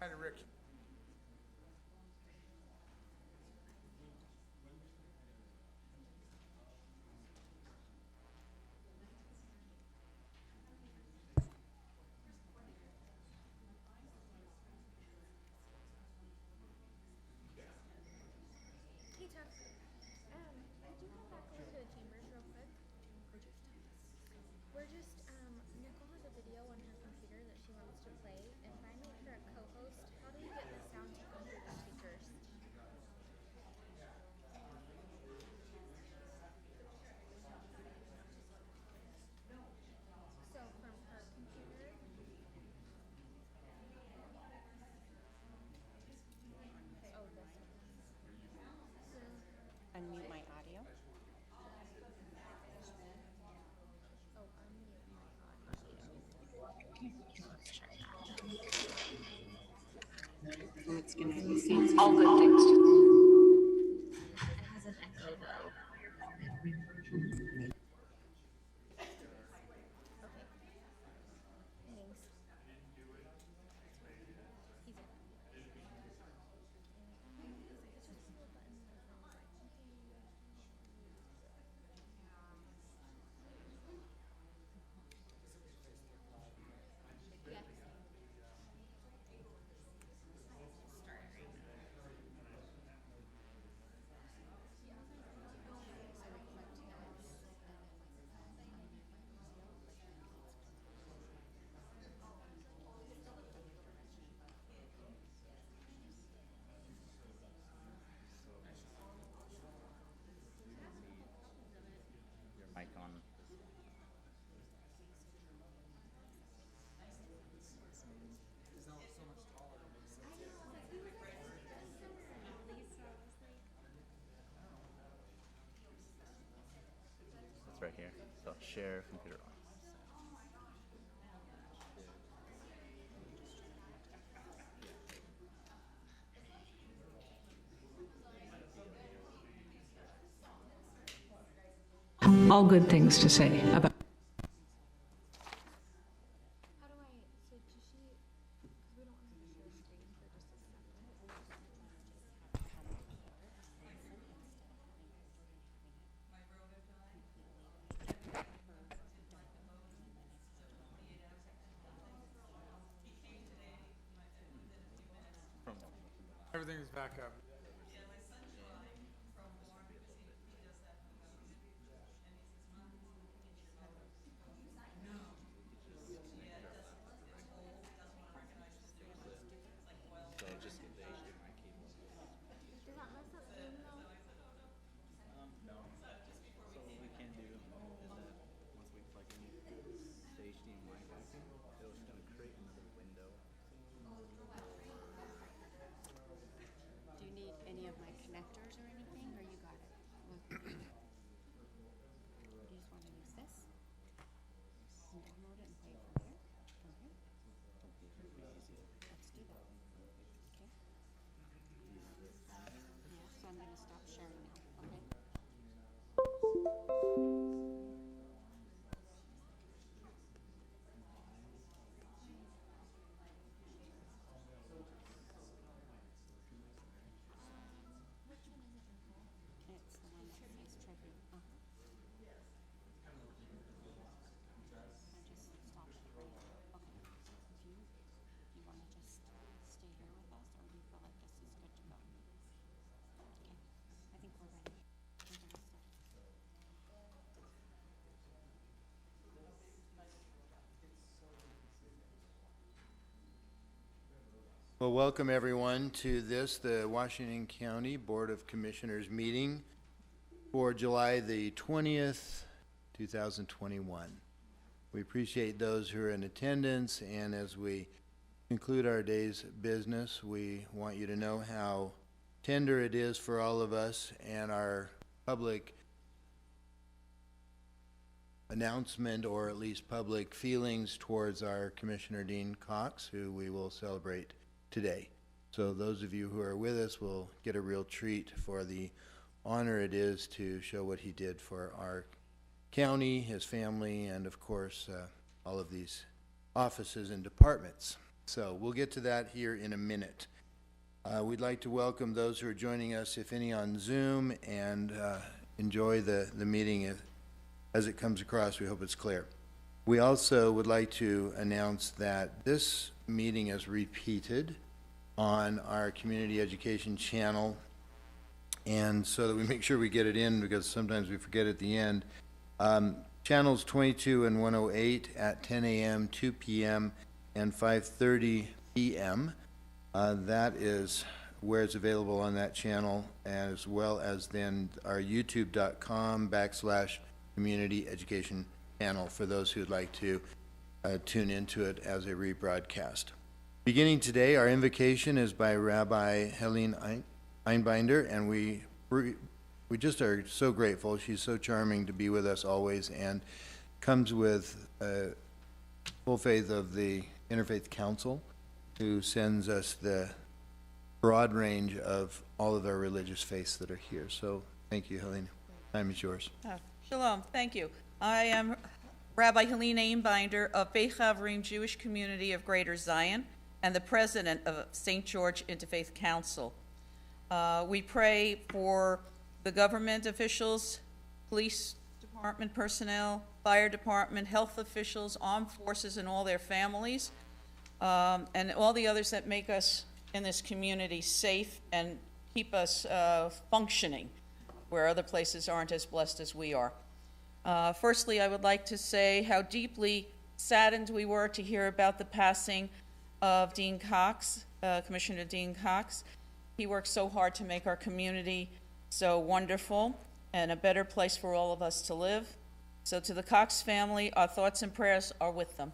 Hi, Rick. Hey, Tuck. Could you come back over to the chambers real quick? We're just, Nicole has a video on her computer that she wants to play. If I make her a co-host, how do you get the sound to come through the speakers? So from her computer. Oh, this one. So, Unmute my audio. oh, unmute my audio. It's gonna see All good things. It has an echo though. Okay. Thanks. He's in. Yeah. Your mic on. It's right here. So share computer on. All good things to say about. How do I, so does she, because we don't want her to share screen for just a second. Everything's back up. So just get the HDMI cable. Does that mess up Zoom though? No. So what we can do is that once we plug in the HDMI back in, it was going to create another window. Do you need any of my connectors or anything, or you got it? You just want to use this? And download it and play it from here? From here? Let's do that. Okay? Yeah, so I'm going to stop sharing now, okay? It's the one that says tribute. I just stopped it right now. Okay. Do you want to just stay here with us, or do you feel like this is good to go? Okay. I think we're ready. We're gonna start. Well, welcome everyone to the Washington County Board of Commissioners meeting for July the 20th, 2021. We appreciate those who are in attendance, and as we conclude our day's business, we want you to know how tender it is for all of us and our public announcement, or at least public feelings towards our Commissioner Dean Cox, who we will celebrate today. So those of you who are with us will get a real treat for the honor it is to show what he did for our county, his family, and of course all of these offices and departments. So we'll get to that here in a minute. We'd like to welcome those who are joining us, if any, on Zoom, and enjoy the meeting as it comes across. We hope it's clear. We also would like to announce that this meeting is repeated on our community education channel, and so that we make sure we get it in, because sometimes we forget at the end. Channels 22 and 108 at 10 a.m., 2 p.m., and 5:30 p.m. That is where it's available on that channel, as well as then our youtube.com/community education channel for those who'd like to tune into it as a rebroadcast. Beginning today, our invocation is by Rabbi Helene Einbinder, and we just are so grateful. She's so charming to be with us always, and comes with full faith of the Interfaith Council, who sends us the broad range of all of our religious faiths that are here. So thank you, Helene. Time is yours. Shalom, thank you. I am Rabbi Helene Einbinder of Beit Havrim Jewish Community of Greater Zion and the president of St. George Interfaith Council. We pray for the government officials, police department personnel, fire department, health officials, armed forces, and all their families, and all the others that make us in this community safe and keep us functioning where other places aren't as blessed as we are. Firstly, I would like to say how deeply saddened we were to hear about the passing of Dean Cox, Commissioner Dean Cox. He worked so hard to make our community so wonderful and a better place for all of us to live. So to the Cox family, our thoughts and prayers are with them.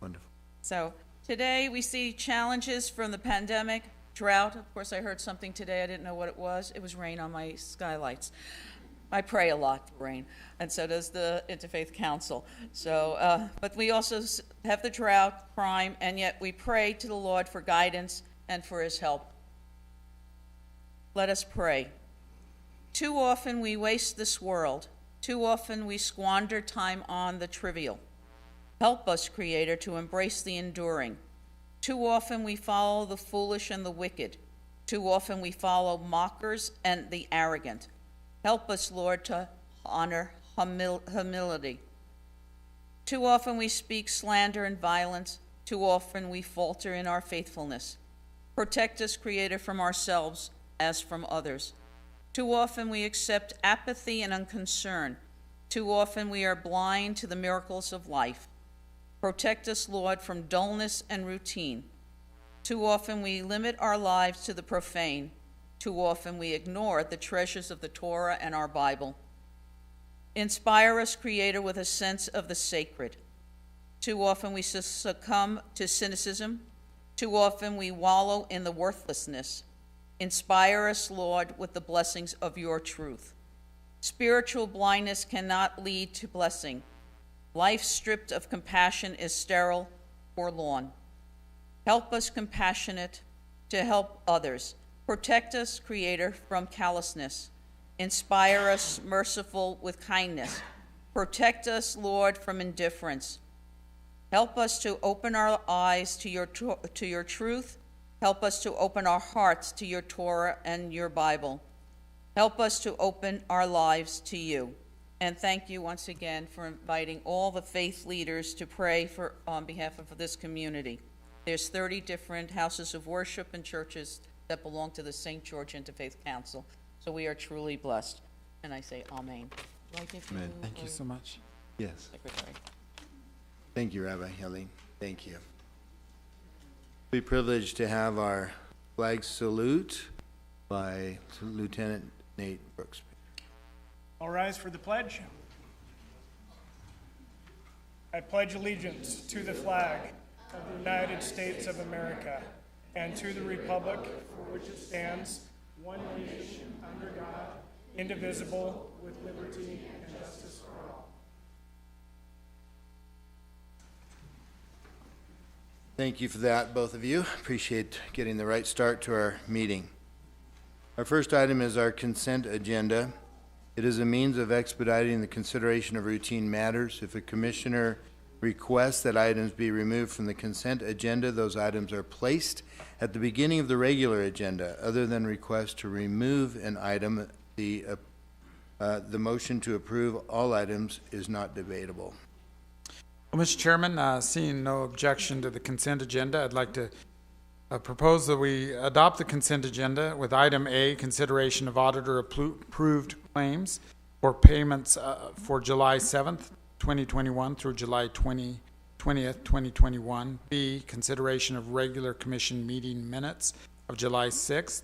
Wonderful. So today we see challenges from the pandemic, drought. Of course, I heard something today. I didn't know what it was. It was rain on my skylights. I pray a lot for rain, and so does the Interfaith Council. So, but we also have the drought, crime, and yet we pray to the Lord for guidance and for his help. Let us pray. Too often we waste this world. Too often we squander time on the trivial. Help us, Creator, to embrace the enduring. Too often we follow the foolish and the wicked. Too often we follow mockers and the arrogant. Help us, Lord, to honor humility. Too often we speak slander and violence. Too often we falter in our faithfulness. Protect us, Creator, from ourselves as from others. Too often we accept apathy and unconcern. Too often we are blind to the miracles of life. Protect us, Lord, from dullness and routine. Too often we limit our lives to the profane. Too often we ignore the treasures of the Torah and our Bible. Inspire us, Creator, with a sense of the sacred. Too often we succumb to cynicism. Too often we wallow in the worthlessness. Inspire us, Lord, with the blessings of your truth. Spiritual blindness cannot lead to blessing. Life stripped of compassion is sterile, forlorn. Help us compassionate to help others. Protect us, Creator, from callousness. Inspire us, merciful, with kindness. Protect us, Lord, from indifference. Help us to open our eyes to your truth. Help us to open our hearts to your Torah and your Bible. Help us to open our lives to you. And thank you once again for inviting all the faith leaders to pray on behalf of this community. There's 30 different houses of worship and churches that belong to the St. George Interfaith Council. So we are truly blessed. And I say amen. Do I give Amen. Thank you so much. Yes. Secretary? Thank you, Rabbi Helene. Thank you. We're privileged to have our flag salute by Lieutenant Nate Brooks. All rise for the pledge. I pledge allegiance to the flag of the United States of America and to the republic for which it stands, one nation, under God, indivisible, with liberty and justice for all. Thank you for that, both of you. Appreciate getting the right start to our meeting. Our first item is our consent agenda. It is a means of expediting the consideration of routine matters. If a commissioner requests that items be removed from the consent agenda, those items are placed at the beginning of the regular agenda. Other than requests to remove an item, the motion to approve all items is not debatable. Well, Mr. Chairman, seeing no objection to the consent agenda, I'd like to propose that we adopt the consent agenda with item A, consideration of auditor approved claims for payments for July 7th, 2021 through July 20th, 2021. B, consideration of regular commission meeting minutes of July 6th,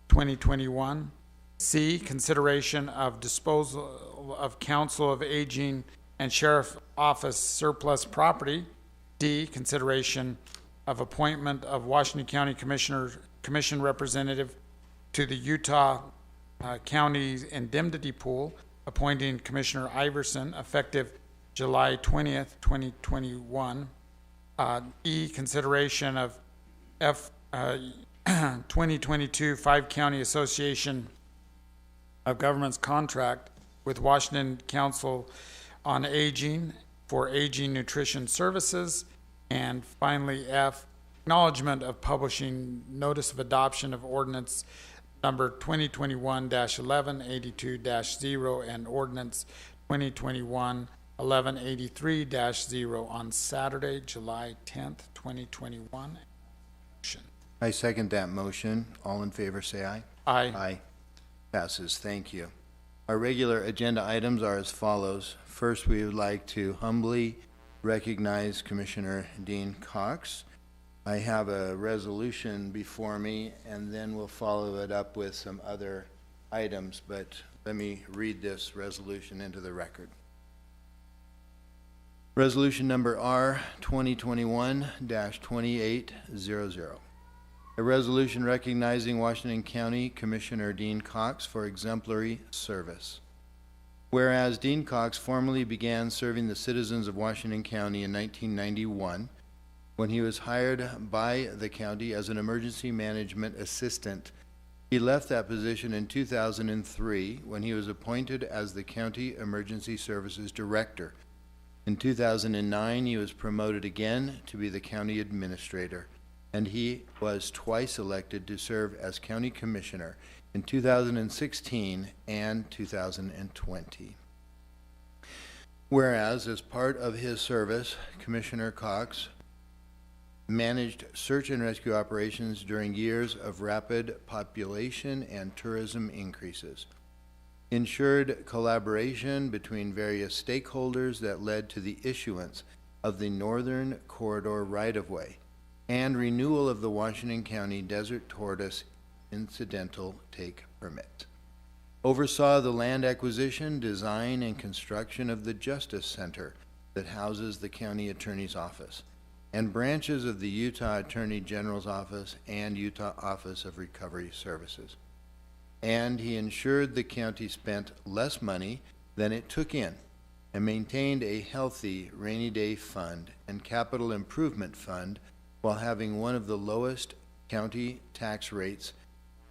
2021. C, consideration of disposal of Council of Aging and Sheriff Office surplus property. D, consideration of appointment of Washington County Commission representative to the Utah County Indemnity Pool, appointing Commissioner Iverson effective July 20th, 2021. E, consideration of 2022 5-County Association of Governments contract with Washington Council on Aging for Aging Nutrition Services. And finally, F, acknowledgement of publishing notice of adoption of ordinance number 2021-1182-0 and ordinance 2021-1183-0 on Saturday, July 10th, 2021. I second that motion. All in favor say aye. Aye. Aye. Passes. Thank you. Our regular agenda items are as follows. First, we would like to humbly recognize Commissioner Dean Cox. I have a resolution before me, and then we'll follow it up with some other items, but let me read this resolution into the record. Resolution number R 2021-2800. A resolution recognizing Washington County Commissioner Dean Cox for exemplary service. Whereas Dean Cox formally began serving the citizens of Washington County in 1991, when he was hired by the county as an emergency management assistant. He left that position in 2003 when he was appointed as the County Emergency Services Director. In 2009, he was promoted again to be the county administrator, and he was twice elected to serve as county commissioner in 2016 and 2020. Whereas, as part of his service, Commissioner Cox managed search and rescue operations during years of rapid population and tourism increases, ensured collaboration between various stakeholders that led to the issuance of the Northern Corridor right-of-way, and renewal of the Washington County Desert Tortoise Incidental Take Permit. Oversaw the land acquisition, design, and construction of the Justice Center that houses the County Attorney's Office, and branches of the Utah Attorney General's Office and Utah Office of Recovery Services. And he ensured the county spent less money than it took in, and maintained a healthy rainy day fund and capital improvement fund while having one of the lowest county tax rates,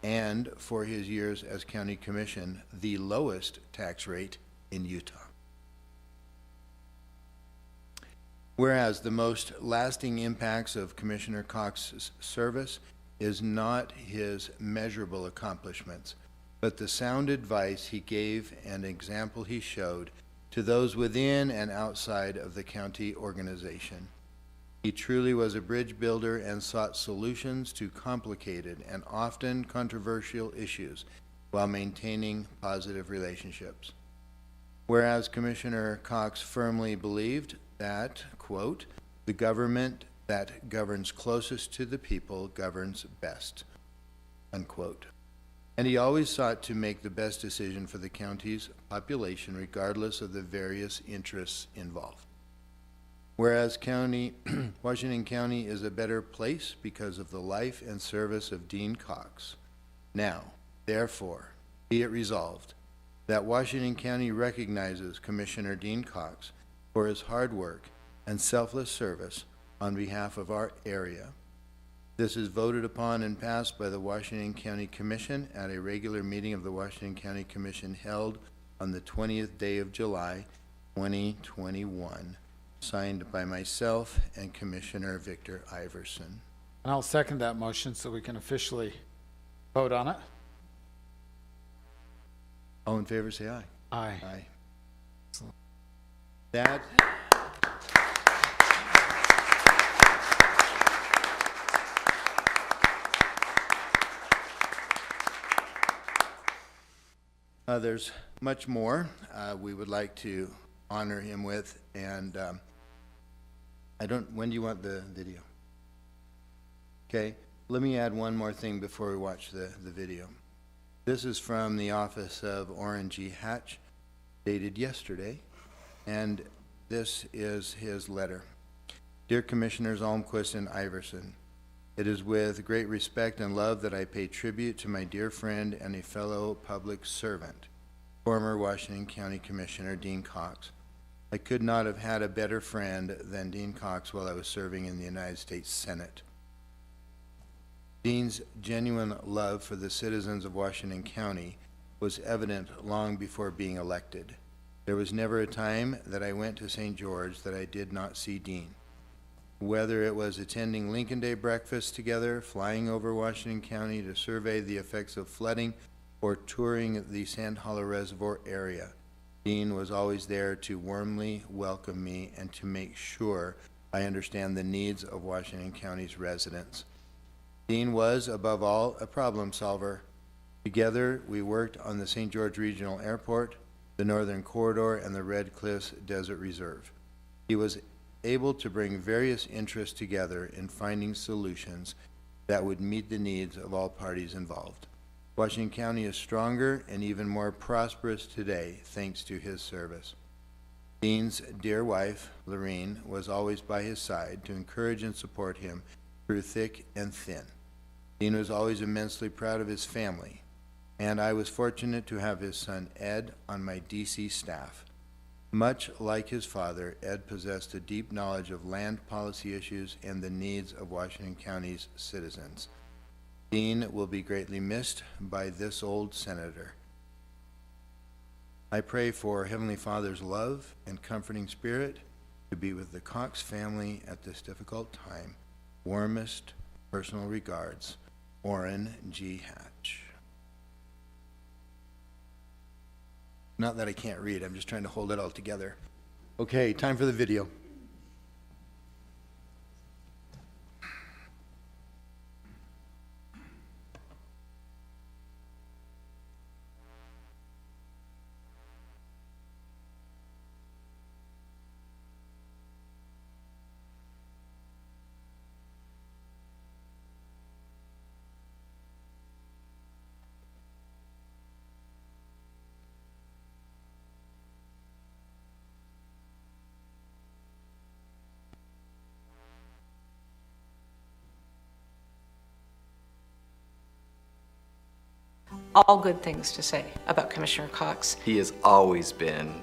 and for his years as county commission, the lowest tax rate in Utah. Whereas the most lasting impacts of Commissioner Cox's service is not his measurable accomplishments, but the sound advice he gave and example he showed to those within and outside of the county organization. He truly was a bridge builder and sought solutions to complicated and often controversial issues while maintaining positive relationships. Whereas Commissioner Cox firmly believed that, quote, the government that governs closest to the people governs best, unquote. And he always sought to make the best decision for the county's population regardless of the various interests involved. Whereas Washington County is a better place because of the life and service of Dean Cox. Now, therefore, be it resolved that Washington County recognizes Commissioner Dean Cox for his hard work and selfless service on behalf of our area. This is voted upon and passed by the Washington County Commission at a regular meeting of the Washington County Commission held on the 20th day of July, 2021. signed by myself and Commissioner Victor Iverson. And I'll second that motion so we can officially vote on it. All in favor, say aye. Aye. Aye. That there's much more we would like to honor him with, and when do you want the video? Okay, let me add one more thing before we watch the video. This is from the office of Orrin G. Hatch, dated yesterday, and this is his letter. Dear Commissioners Almquist and Iverson, it is with great respect and love that I pay tribute to my dear friend and a fellow public servant, former Washington County Commissioner Dean Cox. I could not have had a better friend than Dean Cox while I was serving in the United States Senate. Dean's genuine love for the citizens of Washington County was evident long before being elected. There was never a time that I went to St. George that I did not see Dean. Whether it was attending Lincoln Day breakfast together, flying over Washington County to survey the effects of flooding, or touring the Sand Hollow Reservoir area, Dean was always there to warmly welcome me and to make sure I understand the needs of Washington County's residents. Dean was, above all, a problem solver. Together, we worked on the St. George Regional Airport, the Northern Corridor, and the Red Cliffs Desert Reserve. He was able to bring various interests together in finding solutions that would meet the needs of all parties involved. Washington County is stronger and even more prosperous today thanks to his service. Dean's dear wife, Lorene, was always by his side to encourage and support him through thick and thin. Dean was always immensely proud of his family, and I was fortunate to have his son Ed on my DC staff. Much like his father, Ed possessed a deep knowledge of land policy issues and the needs of Washington County's citizens. Dean will be greatly missed by this old senator. I pray for Heavenly Father's love and comforting spirit to be with the Cox family at this difficult time. Warmest personal regards, Orrin G. Hatch. Not that I can't read, I'm just trying to hold it all together. Okay, time for the video. All good things to say about Commissioner Cox. He has always been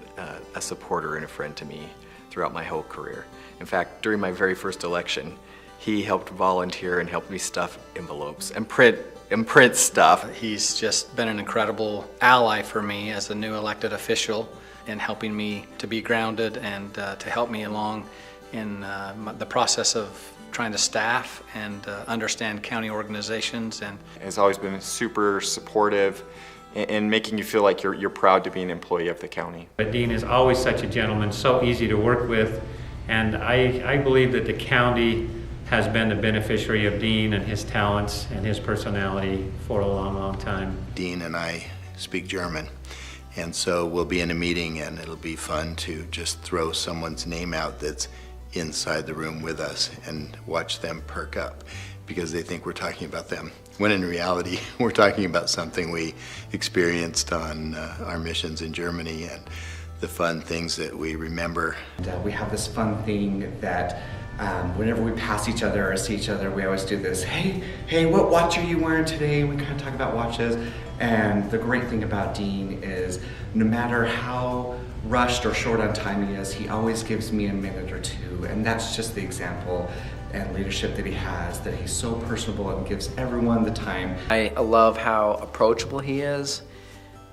a supporter and a friend to me throughout my whole career. In fact, during my very first election, he helped volunteer and helped me stuff envelopes and print stuff. He's just been an incredible ally for me as a new elected official in helping me to be grounded and to help me along in the process of trying to staff and understand county organizations. And has always been super supportive in making you feel like you're proud to be an employee of the county. But Dean is always such a gentleman, so easy to work with, and I believe that the county has been the beneficiary of Dean and his talents and his personality for a long, long time. Dean and I speak German, and so we'll be in a meeting and it'll be fun to just throw someone's name out that's inside the room with us and watch them perk up because they think we're talking about them, when in reality we're talking about something we experienced on our missions in Germany and the fun things that we remember. We have this fun thing that whenever we pass each other or see each other, we always do this, hey, what watch are you wearing today? We kind of talk about watches. And the great thing about Dean is no matter how rushed or short on time he is, he always gives me a minute or two. And that's just the example and leadership that he has, that he's so personable and gives everyone the time. I love how approachable he is.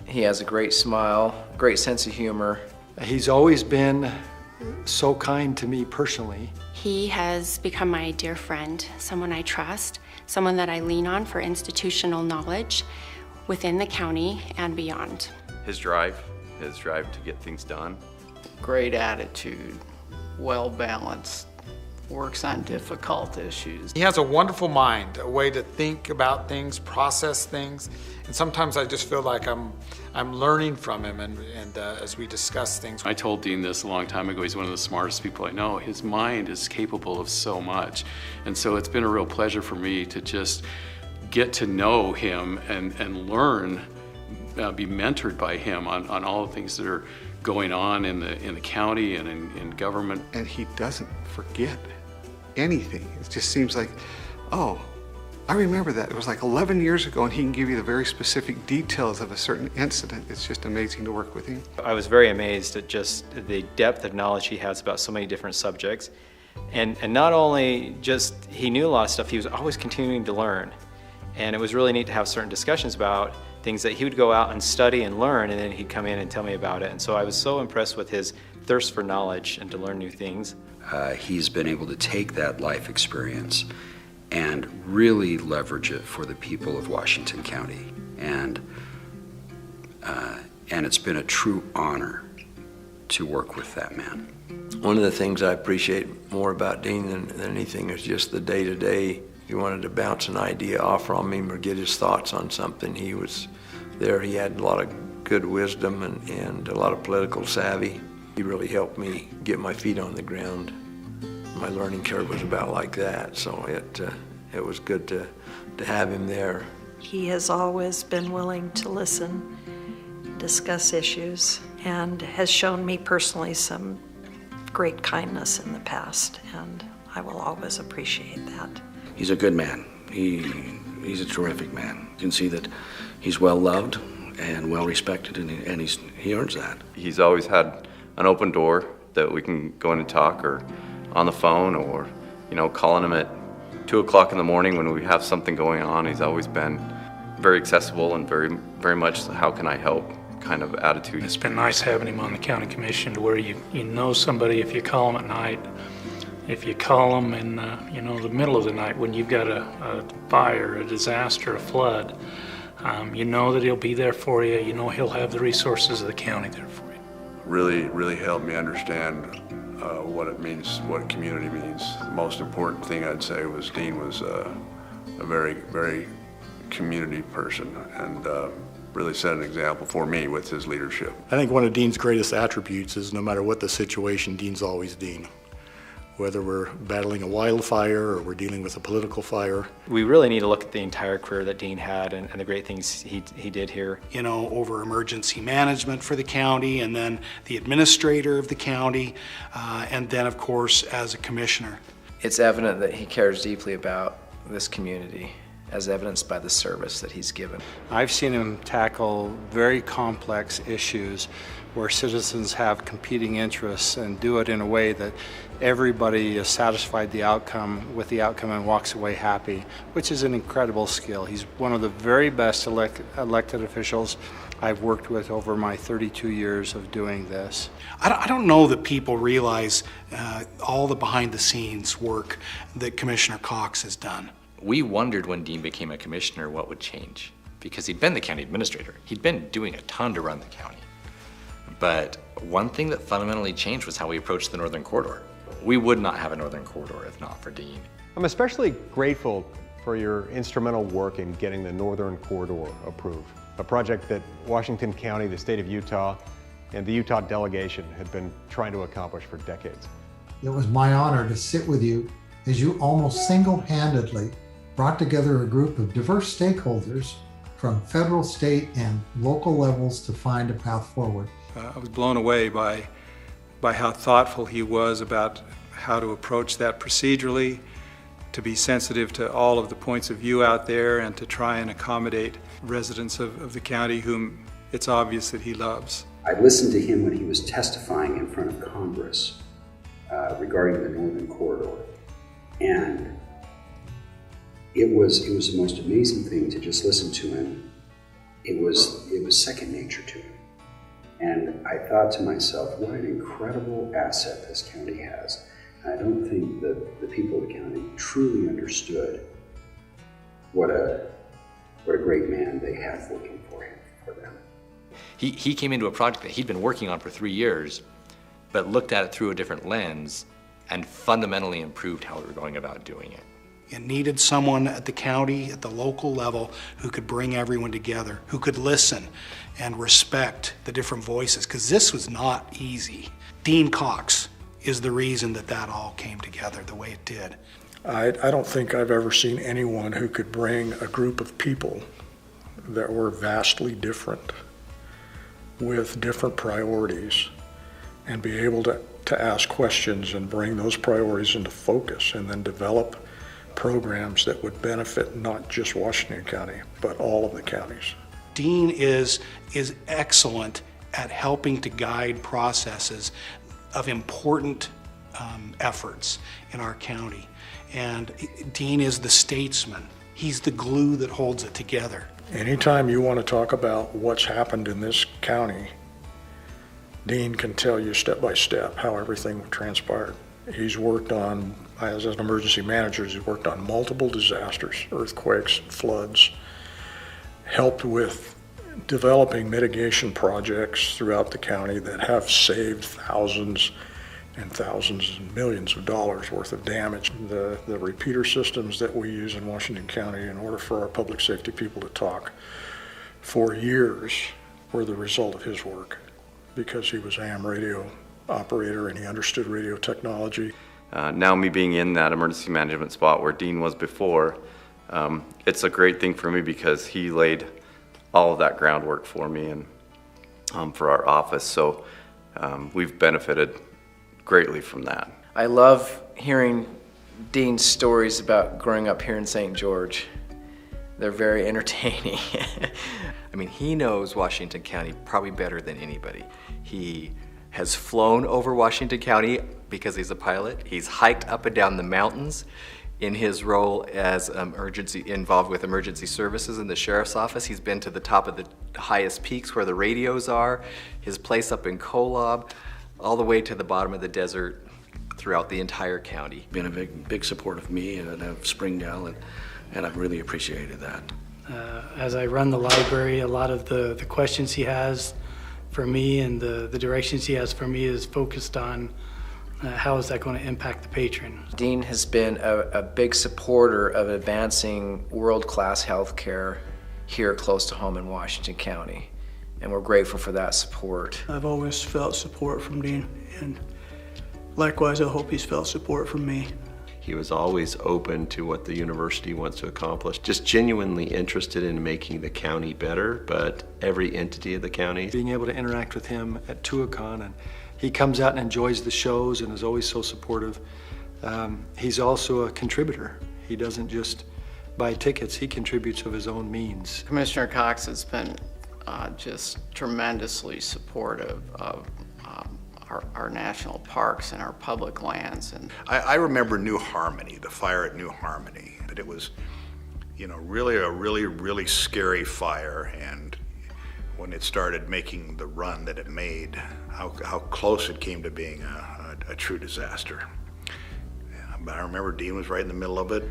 He has a great smile, great sense of humor. He's always been so kind to me personally. He has become my dear friend, someone I trust, someone that I lean on for institutional knowledge within the county and beyond. His drive to get things done. Great attitude, well-balanced, works on difficult issues. He has a wonderful mind, a way to think about things, process things, and sometimes I just feel like I'm learning from him and as we discuss things. I told Dean this a long time ago. He's one of the smartest people I know. His mind is capable of so much, and so it's been a real pleasure for me to just get to know him and learn, be mentored by him on all the things that are going on in the county and in government. And he doesn't forget anything. It just seems like, oh, I remember that. It was like 11 years ago, and he can give you the very specific details of a certain incident. It's just amazing to work with him. I was very amazed at just the depth of knowledge he has about so many different subjects. And not only just he knew a lot of stuff, he was always continuing to learn. And it was really neat to have certain discussions about things that he would go out and study and learn, and then he'd come in and tell me about it. And so I was so impressed with his thirst for knowledge and to learn new things. He's been able to take that life experience and really leverage it for the people of Washington County. And it's been a true honor to work with that man. One of the things I appreciate more about Dean than anything is just the day-to-day. If you wanted to bounce an idea off from him or get his thoughts on something, he was there. He had a lot of good wisdom and a lot of political savvy. He really helped me get my feet on the ground. My learning curve was about like that, so it was good to have him there. He has always been willing to listen, discuss issues, and has shown me personally some great kindness in the past, and I will always appreciate that. He's a good man. He's a terrific man. You can see that he's well loved and well respected, and he earns that. He's always had an open door that we can go in and talk, or on the phone, or calling him at 2 o'clock in the morning when we have something going on. He's always been very accessible and very, very much how can I help kind of attitude. It's been nice having him on the county commission to where you know somebody if you call him at night. If you call him in the middle of the night when you've got a fire, a disaster, a flood, you know that he'll be there for you. You know he'll have the resources of the county there for you. Really helped me understand what it means, what community means. The most important thing I'd say was Dean was a very, very community person, and really set an example for me with his leadership. I think one of Dean's greatest attributes is no matter what the situation, Dean's always Dean. Whether we're battling a wildfire or we're dealing with a political fire. We really need to look at the entire career that Dean had and the great things he did here. Over emergency management for the county, and then the administrator of the county, and then of course as a commissioner. It's evident that he cares deeply about this community, as evidenced by the service that he's given. I've seen him tackle very complex issues where citizens have competing interests and do it in a way that everybody is satisfied with the outcome and walks away happy, which is an incredible skill. He's one of the very best elected officials I've worked with over my 32 years of doing this. I don't know that people realize all the behind the scenes work that Commissioner Cox has done. We wondered when Dean became a commissioner what would change, because he'd been the county administrator. He'd been doing a ton to run the county. But one thing that fundamentally changed was how we approached the Northern Corridor. We would not have a Northern Corridor if not for Dean. I'm especially grateful for your instrumental work in getting the Northern Corridor approved, a project that Washington County, the state of Utah, and the Utah delegation had been trying to accomplish for decades. It was my honor to sit with you as you almost single-handedly brought together a group of diverse stakeholders from federal, state, and local levels to find a path forward. I was blown away by how thoughtful he was about how to approach that procedurally, to be sensitive to all of the points of view out there, and to try and accommodate residents of the county whom it's obvious that he loves. I listened to him when he was testifying in front of Congress regarding the Northern Corridor, and it was the most amazing thing to just listen to him. It was second nature to him. And I thought to myself, what an incredible asset this county has. And I don't think that the people of the county truly understood what a great man they have working for them. He came into a project that he'd been working on for 3 years, but looked at it through a different lens and fundamentally improved how we were going about doing it. It needed someone at the county, at the local level, who could bring everyone together, who could listen and respect the different voices, because this was not easy. Dean Cox is the reason that all came together the way it did. I don't think I've ever seen anyone who could bring a group of people that were vastly different with different priorities and be able to ask questions and bring those priorities into focus and then develop programs that would benefit not just Washington County, but all of the counties. Dean is excellent at helping to guide processes of important efforts in our county. And Dean is the statesman. He's the glue that holds it together. Anytime you want to talk about what's happened in this county, Dean can tell you step by step how everything transpired. He's worked on, as an emergency manager, he's worked on multiple disasters, earthquakes, floods, helped with developing mitigation projects throughout the county that have saved thousands and thousands and millions of dollars worth of damage. The repeater systems that we use in Washington County in order for our public safety people to talk for years were the result of his work, because he was AM radio operator and he understood radio technology. Now me being in that emergency management spot where Dean was before, it's a great thing for me because he laid all of that groundwork for me and for our office. So we've benefited greatly from that. I love hearing Dean's stories about growing up here in St. George. They're very entertaining. I mean, he knows Washington County probably better than anybody. He has flown over Washington County because he's a pilot. He's hiked up and down the mountains in his role as involved with emergency services in the sheriff's office. He's been to the top of the highest peaks where the radios are, his place up in Kolob, all the way to the bottom of the desert throughout the entire county. Been a big support of me and of Springdale, and I've really appreciated that. As I run the library, a lot of the questions he has for me and the directions he has for me is focused on how is that going to impact the patron. Dean has been a big supporter of advancing world-class health care here close to home in Washington County, and we're grateful for that support. I've always felt support from Dean, and likewise I hope he's felt support from me. He was always open to what the university wants to accomplish, just genuinely interested in making the county better, but every entity of the county. Being able to interact with him at Tuacahn, and he comes out and enjoys the shows and is always so supportive. He's also a contributor. He doesn't just buy tickets, he contributes of his own means. Commissioner Cox has been just tremendously supportive of our national parks and our public lands. And I remember New Harmony, the fire at New Harmony, but it was, really a really scary fire. And when it started making the run that it made, how close it came to being a true disaster. But I remember Dean was right in the middle of it,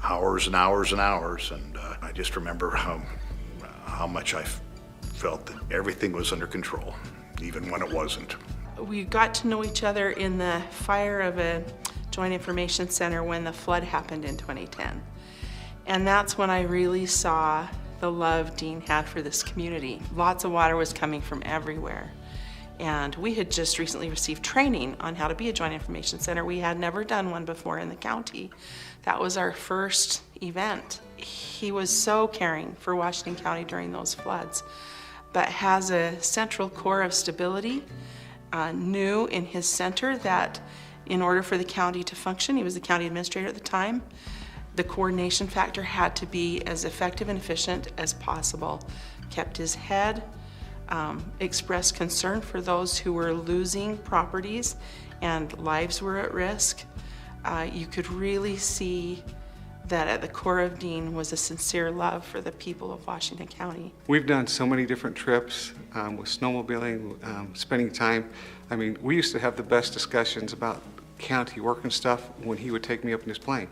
hours and hours and hours, and I just remember how much I felt that everything was under control, even when it wasn't. We got to know each other in the fire of a Joint Information Center when the flood happened in 2010. And that's when I really saw the love Dean had for this community. Lots of water was coming from everywhere. And we had just recently received training on how to be a Joint Information Center. We had never done one before in the county. That was our first event. He was so caring for Washington County during those floods, but has a central core of stability, knew in his center that in order for the county to function, he was the county administrator at the time, the coordination factor had to be as effective and efficient as possible. Kept his head, expressed concern for those who were losing properties and lives were at risk. You could really see that at the core of Dean was a sincere love for the people of Washington County. We've done so many different trips with snowmobiling, spending time. I mean, we used to have the best discussions about county work and stuff when he would take me up in his plane.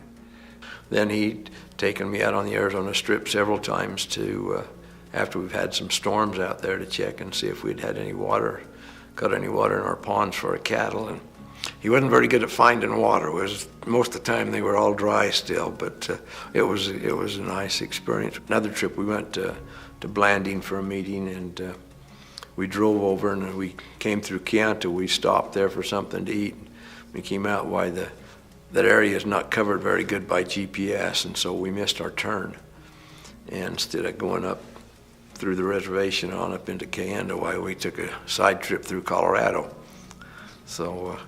Then he'd taken me out on the Arizona Strip several times to, after we've had some storms out there, to check and see if we'd had any water, got any water in our ponds for our cattle. And he wasn't very good at finding water. Most of the time they were all dry still, but it was a nice experience. Another trip we went to Blanding for a meeting, and we drove over and we came through Chianti. We stopped there for something to eat. We came out why that area is not covered very good by GPS, and so we missed our turn. And instead of going up through the reservation on up into Cayendo, why we took a side trip through Colorado. So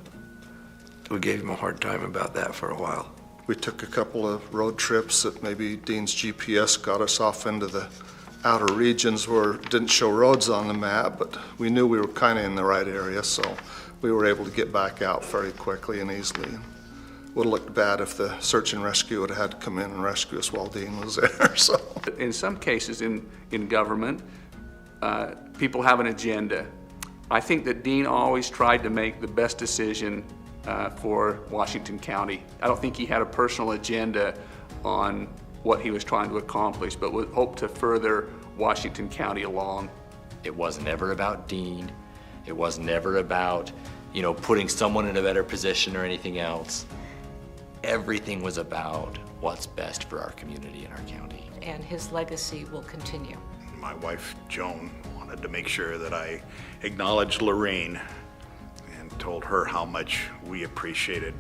we gave him a hard time about that for a while. We took a couple of road trips that maybe Dean's GPS got us off into the outer regions where it didn't show roads on the map, but we knew we were kind of in the right area, so we were able to get back out very quickly and easily. Would have looked bad if the search and rescue would have had to come in and rescue us while Dean was there. So, in some cases in government, people have an agenda. I think that Dean always tried to make the best decision for Washington County. I don't think he had a personal agenda on what he was trying to accomplish, but would hope to further Washington County along. It was never about Dean. It was never about, putting someone in a better position or anything else. Everything was about what's best for our community and our county. And his legacy will continue. My wife, Joan, wanted to make sure that I acknowledged Lorraine and told her how much we appreciated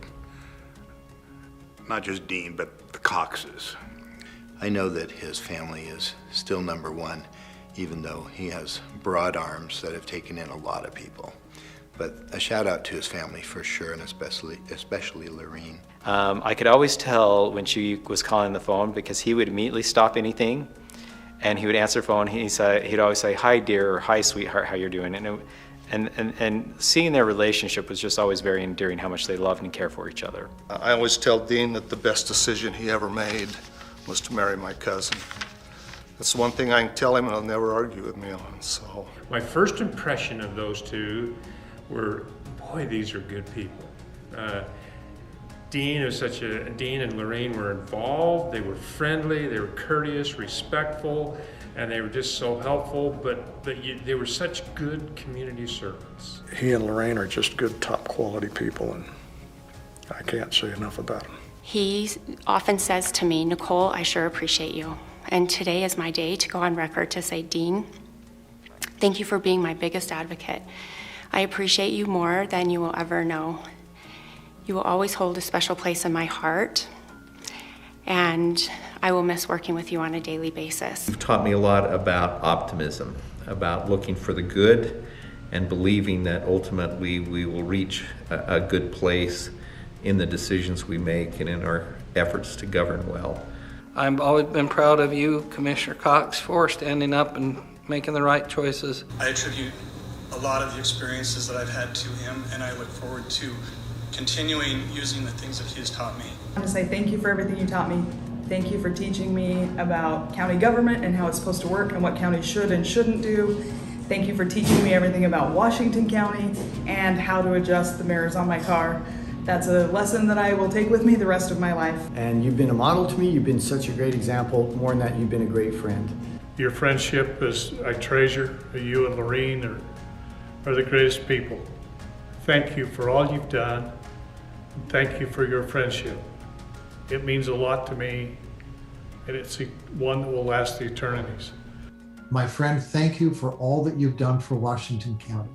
not just Dean, but the Coxes. I know that his family is still number one, even though he has broad arms that have taken in a lot of people. But a shout out to his family for sure, and especially Lorraine. I could always tell when she was calling the phone because he would immediately stop anything and he would answer the phone. He'd always say, "Hi dear," or "Hi sweetheart, how you're doing?" And seeing their relationship was just always very endearing, how much they loved and cared for each other. I always tell Dean that the best decision he ever made was to marry my cousin. That's the one thing I can tell him and he'll never argue with me on. So my first impression of those two were, boy, these are good people. Dean and Lorraine were involved, they were friendly, they were courteous, respectful, and they were just so helpful, but they were such good community servants. He and Lorraine are just good, top quality people, and I can't say enough about them. He often says to me, "Nicole, I sure appreciate you." And today is my day to go on record to say, "Dean, thank you for being my biggest advocate. I appreciate you more than you will ever know. You will always hold a special place in my heart, and I will miss working with you on a daily basis." You've taught me a lot about optimism, about looking for the good and believing that ultimately we will reach a good place in the decisions we make and in our efforts to govern well. I've always been proud of you, Commissioner Cox, for standing up and making the right choices. I attribute a lot of the experiences that I've had to him, and I look forward to continuing using the things that he has taught me. I want to say thank you for everything you taught me. Thank you for teaching me about county government and how it's supposed to work and what counties should and shouldn't do. Thank you for teaching me everything about Washington County and how to adjust the mirrors on my car. That's a lesson that I will take with me the rest of my life. And you've been a model to me. You've been such a great example. More than that, you've been a great friend. Your friendship is, I treasure. You and Lorraine are the greatest people. Thank you for all you've done. Thank you for your friendship. It means a lot to me, and it's one that will last the eternities. My friend, thank you for all that you've done for Washington County.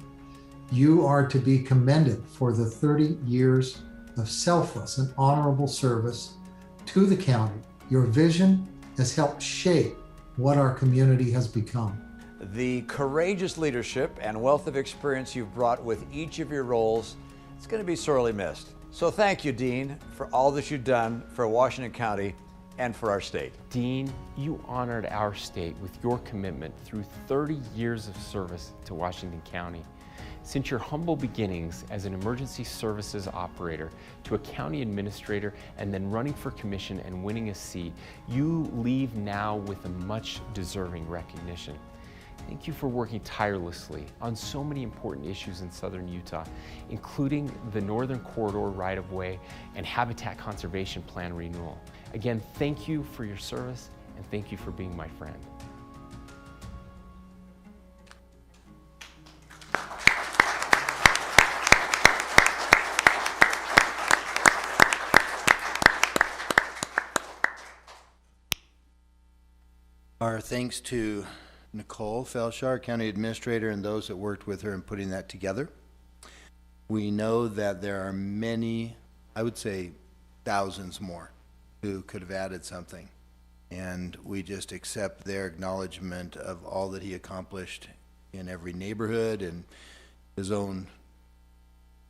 You are to be commended for the 30 years of selfless and honorable service to the county. Your vision has helped shape what our community has become. The courageous leadership and wealth of experience you've brought with each of your roles, it's going to be sorely missed. So thank you, Dean, for all that you've done for Washington County and for our state. Dean, you honored our state with your commitment through 30 years of service to Washington County. Since your humble beginnings as an emergency services operator to a county administrator and then running for commission and winning a seat, you leave now with a much deserving recognition. Thank you for working tirelessly on so many important issues in southern Utah, including the Northern Corridor right-of-way and Habitat Conservation Plan renewal. Again, thank you for your service and thank you for being my friend. Our thanks to Nicole Felshar, County Administrator, and those that worked with her in putting that together. We know that there are many, I would say thousands more, who could have added something. And we just accept their acknowledgement of all that he accomplished in every neighborhood and his own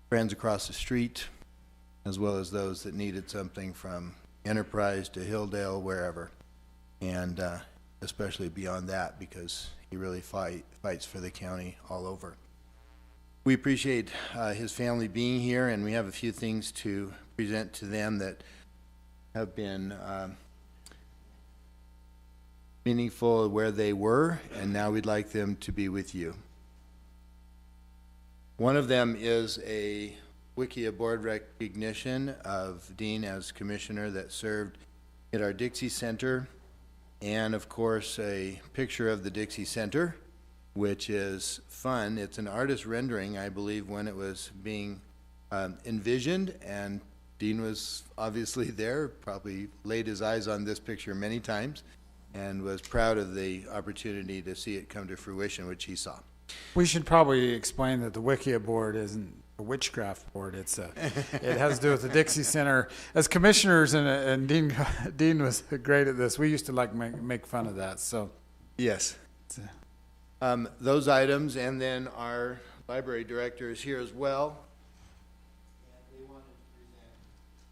friends across the street, as well as those that needed something from Enterprise to Hilldale, wherever. And especially beyond that, because he really fights for the county all over. We appreciate his family being here, and we have a few things to present to them that have been meaningful where they were, and now we'd like them to be with you. One of them is a Wikia board recognition of Dean as commissioner that served at our Dixie Center, and of course a picture of the Dixie Center, which is fun. It's an artist rendering, I believe, when it was being envisioned, and Dean was obviously there, probably laid his eyes on this picture many times, and was proud of the opportunity to see it come to fruition, which he saw. We should probably explain that the Wikia board isn't a witchcraft board. It has to do with the Dixie Center. As commissioners, and Dean was great at this. We used to like make fun of that. So, yes, those items, and then our library director is here as well. And they wanted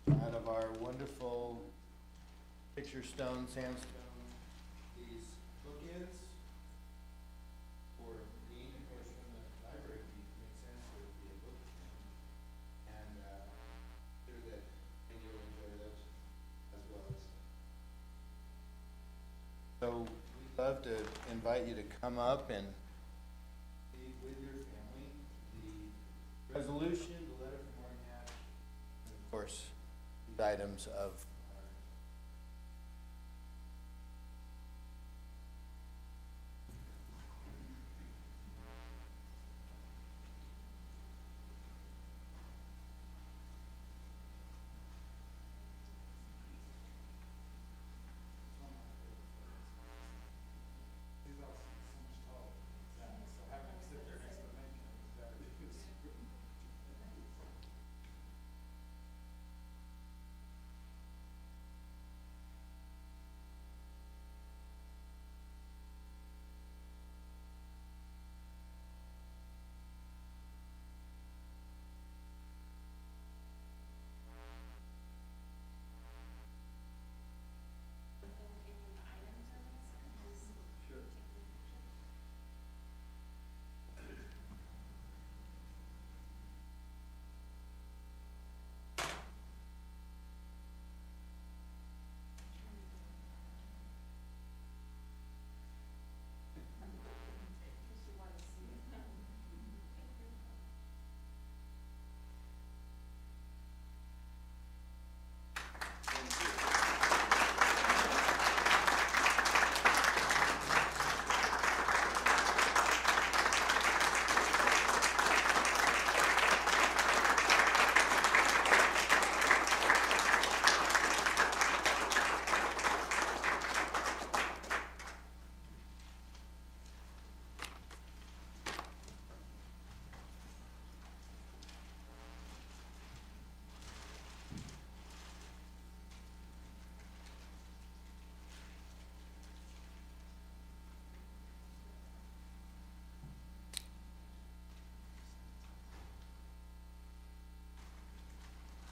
to present out of our wonderful picture stone, sandstone, these bookends. So we'd love to invite you to come up and speak with your family. The resolution, the letter from Warren Hatch, and of course, the items of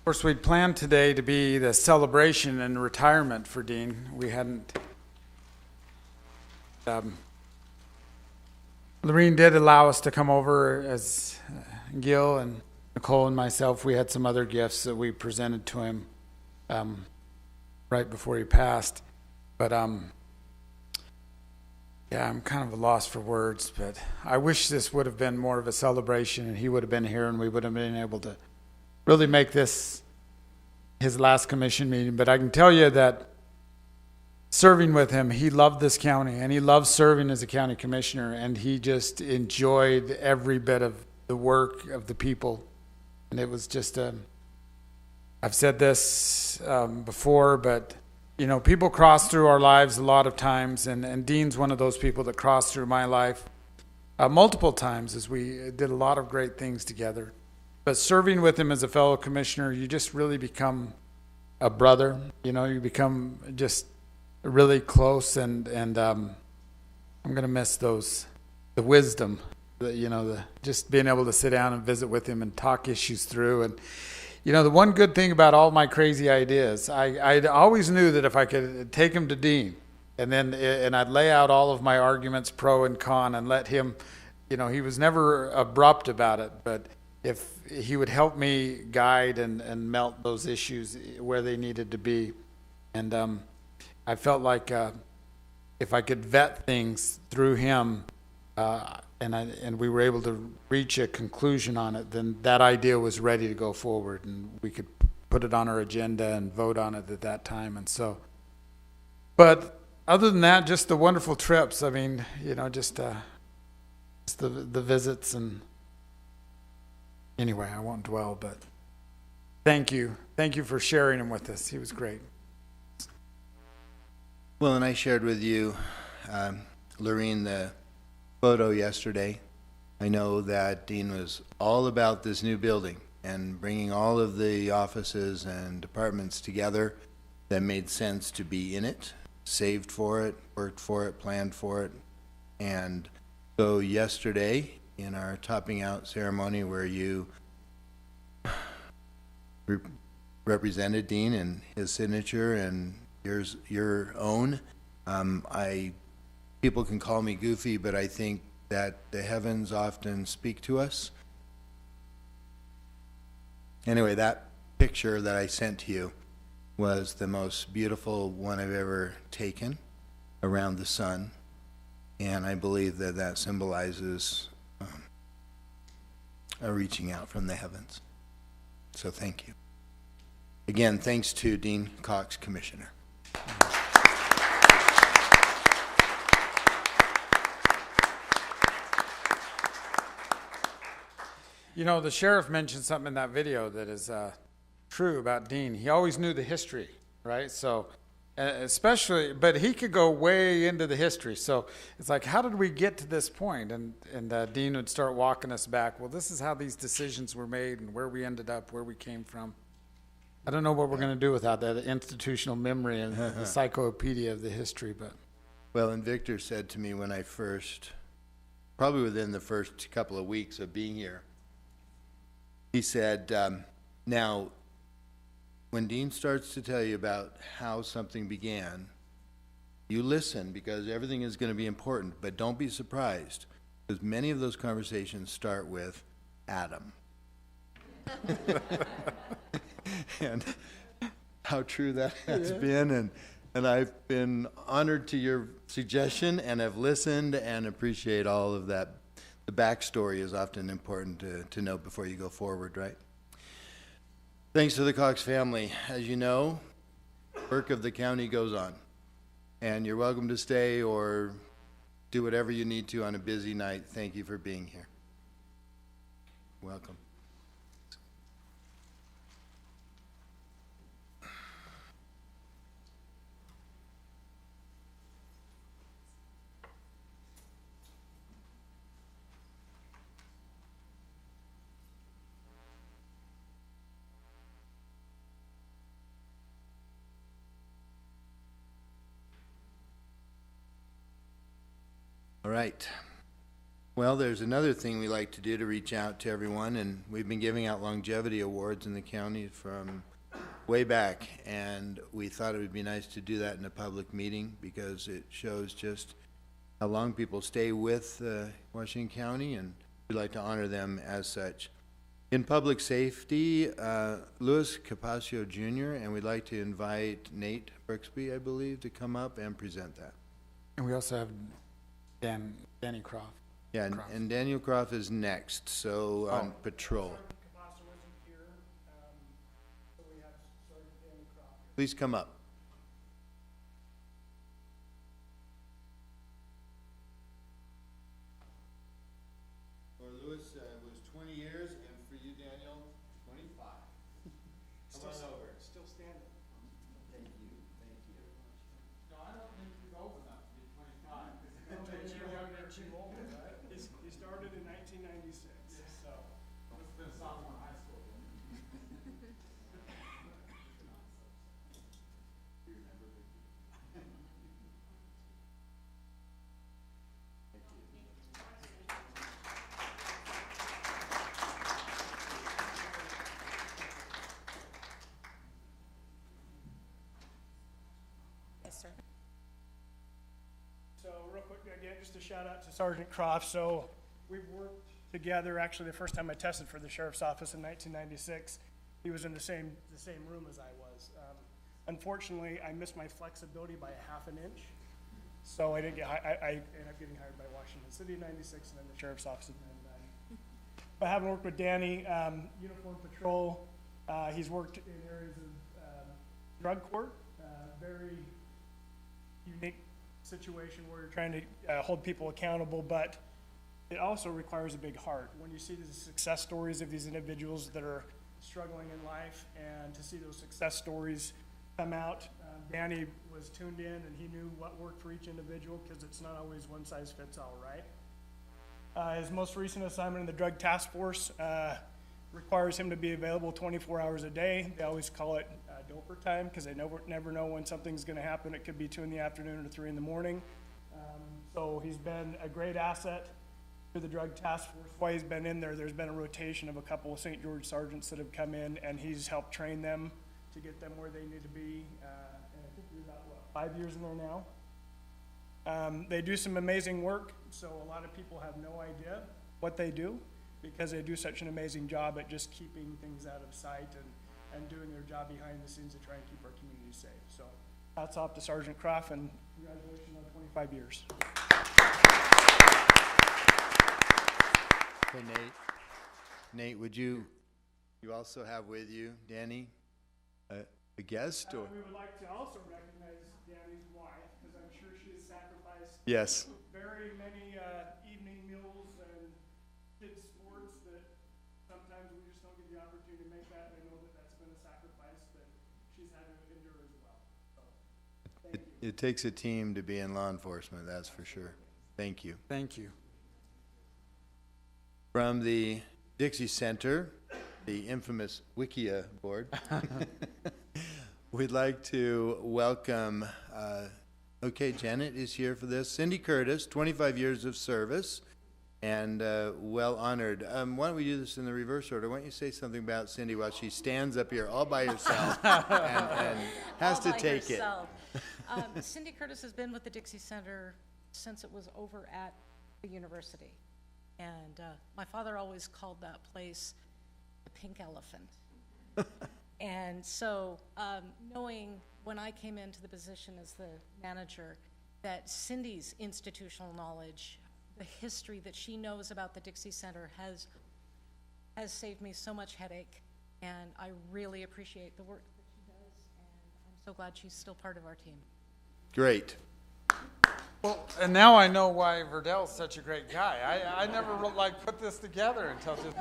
of course, we'd planned today to be the celebration and retirement for Dean. We hadn't Lorene did allow us to come over as Gil and Nicole and myself. We had some other gifts that we presented to him right before he passed. But yeah, I'm kind of lost for words, but I wish this would have been more of a celebration and he would have been here and we would have been able to really make this his last commission meeting. But I can tell you that serving with him, he loved this county and he loved serving as a county commissioner, and he just enjoyed every bit of the work of the people. And it was just I've said this before, but you know, people cross through our lives a lot of times, and Dean's one of those people that crossed through my life multiple times as we did a lot of great things together. But serving with him as a fellow commissioner, you just really become a brother. You know, you become just really close, and I'm going to miss the wisdom, just being able to sit down and visit with him and talk issues through. And you know, the one good thing about all my crazy ideas, I always knew that if I could take him to Dean and I'd lay out all of my arguments, pro and con, and let him, you know, he was never abrupt about it, but if he would help me guide and melt those issues where they needed to be. And I felt like if I could vet things through him, and we were able to reach a conclusion on it, then that idea was ready to go forward, and we could put it on our agenda and vote on it at that time. And so, but other than that, just the wonderful trips. I mean, you know, just the visits. And anyway, I won't dwell, but thank you for sharing him with us. He was great. Well, and I shared with you, Lorene, the photo yesterday. I know that Dean was all about this new building and bringing all of the offices and departments together that made sense to be in it, saved for it, worked for it, planned for it. And so yesterday in our topping out ceremony where you represented Dean and his signature and your own, people can call me goofy, but I think that the heavens often speak to us. Anyway, that picture that I sent to you was the most beautiful one I've ever taken around the sun, and I believe that that symbolizes a reaching out from the heavens. So thank you. Again, thanks to Dean Cox, Commissioner. You know, the sheriff mentioned something in that video that is true about Dean. He always knew the history, right? So, especially, but he could go way into the history. So it's like, how did we get to this point? And Dean would start walking us back. Well, this is how these decisions were made and where we ended up, where we came from. I don't know what we're going to do without that institutional memory and the encyclopedia of the history, but. Well, and Victor said to me when I probably within the first couple of weeks of being here, he said, now, when Dean starts to tell you about how something began, you listen because everything is going to be important, but don't be surprised because many of those conversations start with Adam. And how true that has been. And I've been honored to your suggestion and have listened and appreciate all of that. The backstory is often important to know before you go forward, right? Thanks to the Cox family. As you know, work of the county goes on. And you're welcome to stay or do whatever you need to on a busy night. Thank you for being here. Welcome. All right. Well, there's another thing we like to do to reach out to everyone, and we've been giving out longevity awards in the county from way back, and we thought it would be nice to do that in a public meeting because it shows just how long people stay with Washington County, and we'd like to honor them as such. In public safety, Louis Capaccio Jr., and we'd like to invite Nate Brooksby, I believe, to come up and present that. And we also have Danny Croft. Yeah, and Daniel Croft is next, so on patrol. Please come up. For Louis, it was 20 years, and for you, Daniel, 25. Come on over. Still standing. Thank you, thank you. No, I don't think he's old enough to be 25. He started in 1996, so. Must have been a sophomore in high school. Yes, sir. So real quick, again, just a shout out to Sergeant Croft. So we've worked together. Actually, the first time I tested for the sheriff's office in 1996, he was in the same room as I was. Unfortunately, I missed my flexibility by a half an inch, so I didn't get. I ended up getting hired by Washington City in '96, and then the sheriff's office in '99. But having worked with Danny, uniform patrol, he's worked in areas of drug court, very unique situation where you're trying to hold people accountable, but it also requires a big heart. When you see the success stories of these individuals that are struggling in life, and to see those success stories come out, Danny was tuned in and he knew what worked for each individual, because it's not always one size fits all, right? His most recent assignment in the Drug Task Force requires him to be available 24 hours a day. They always call it doper time, because they never know when something's going to happen. It could be 2 in the afternoon or 3 in the morning. So he's been a great asset to the Drug Task Force. While he's been in there, there's been a rotation of a couple of St. George sergeants that have come in, and he's helped train them to get them where they need to be. And I think we're about, 5 years in there now. They do some amazing work, so a lot of people have no idea what they do, because they do such an amazing job at just keeping things out of sight and doing their job behind the scenes to try and keep our community safe. So hats off to Sergeant Croft, and congratulations on 25 years. Okay, Nate, would you also have with you, Danny, a guest? Or? We would like to also recognize Danny's wife, because I'm sure she has sacrificed Yes. very many evening meals and kids' sports that sometimes we just don't get the opportunity to make that. I know that that's been a sacrifice that she's had to endure as well. So, thank you. It takes a team to be in law enforcement, that's for sure. Thank you. Thank you. From the Dixie Center, the infamous Wikia board, we'd like to welcome, Janet is here for this. Cindy Curtis, 25 years of service, and well honored. Why don't we do this in the reverse order? Why don't you say something about Cindy while she stands up here all by herself and has to take it. Cindy Curtis has been with the Dixie Center since it was over at the university. And my father always called that place the pink elephant. And so knowing when I came into the position as the manager that Cindy's institutional knowledge, the history that she knows about the Dixie Center has saved me so much headache, and I really appreciate the work that she does, and I'm so glad she's still part of our team. Great. Well, and now I know why Verdell's such a great guy. I never put this together until just.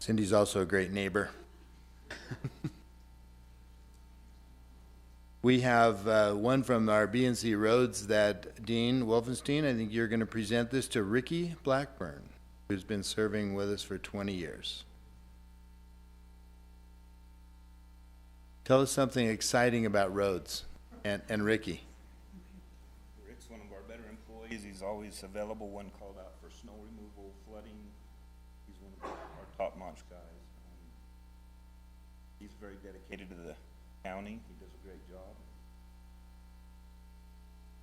Cindy's also a great neighbor. We have one from our B&C Roads that Dean Wolfenstein, I think you're going to present this to Ricky Blackburn, who's been serving with us for 20 years. Tell us something exciting about roads, and Ricky. Rick's one of our better employees. He's always available when called out for snow removal, flooding. He's one of our top-notch guys. He's very dedicated to the county. He does a great job.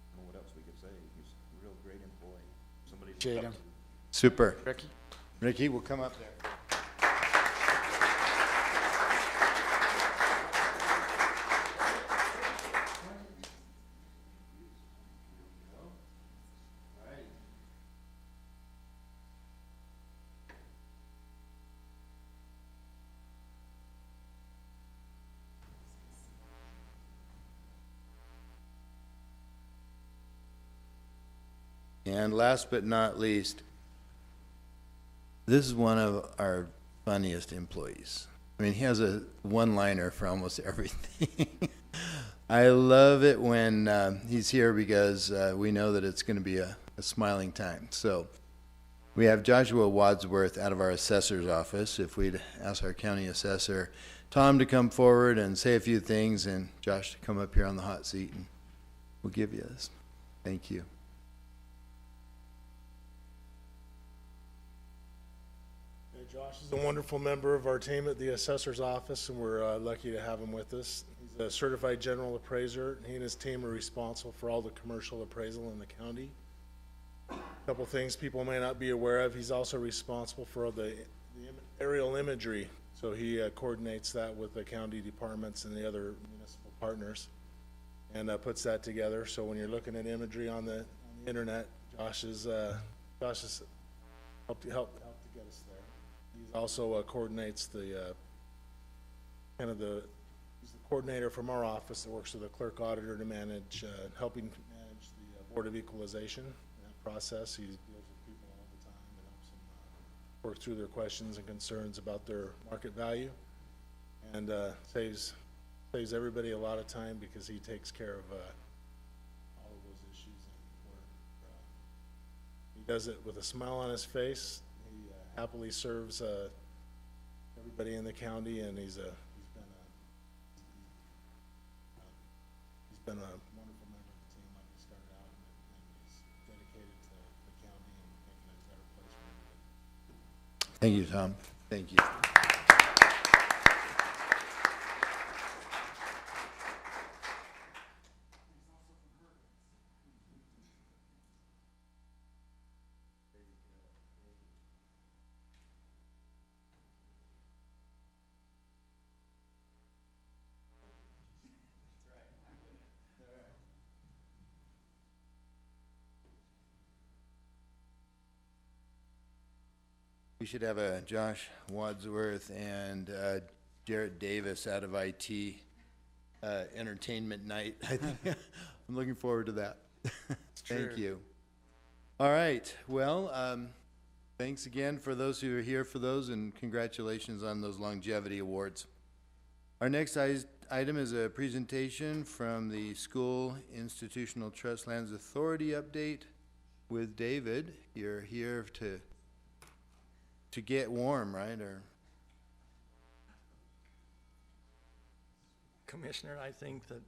I don't know what else we could say. He's a real great employee. Somebody to look up to. Super. Ricky? Ricky, we'll come up there. And last but not least, this is one of our funniest employees. I mean, he has a one-liner for almost everything. I love it when he's here because we know that it's going to be a smiling time. So we have Joshua Wadsworth out of our assessor's office. If we'd ask our county assessor, Tom, to come forward and say a few things, and Josh to come up here on the hot seat, and we'll give you this. Thank you. Josh is a wonderful member of our team at the assessor's office, and we're lucky to have him with us. He's a certified general appraiser. He and his team are responsible for all the commercial appraisal in the county. A couple things people may not be aware of: he's also responsible for the aerial imagery. So he coordinates that with the county departments and the other municipal partners, and puts that together. So when you're looking at imagery on the internet, Josh has helped to get us there. He also coordinates the he's the coordinator from our office that works with the clerk auditor to manage, helping manage the Board of Equalization process. He deals with people all the time and helps them work through their questions and concerns about their market value, and saves everybody a lot of time because he takes care of all of those issues. And he does it with a smile on his face. He happily serves everybody in the county, and he's been a wonderful member of the team, like he started out, and he's dedicated to the county and making it a better place for everybody. Thank you, Tom. Thank you. We should have a Josh Wadsworth and Jarrett Davis out of IT entertainment night. I think I'm looking forward to that. Thank you. All right. Well, thanks again for those who are here for those, and congratulations on those longevity awards. Our next item is a presentation from the School Institutional Trust Lands Authority update with David. You're here to get warm, right? Or Commissioner, I think that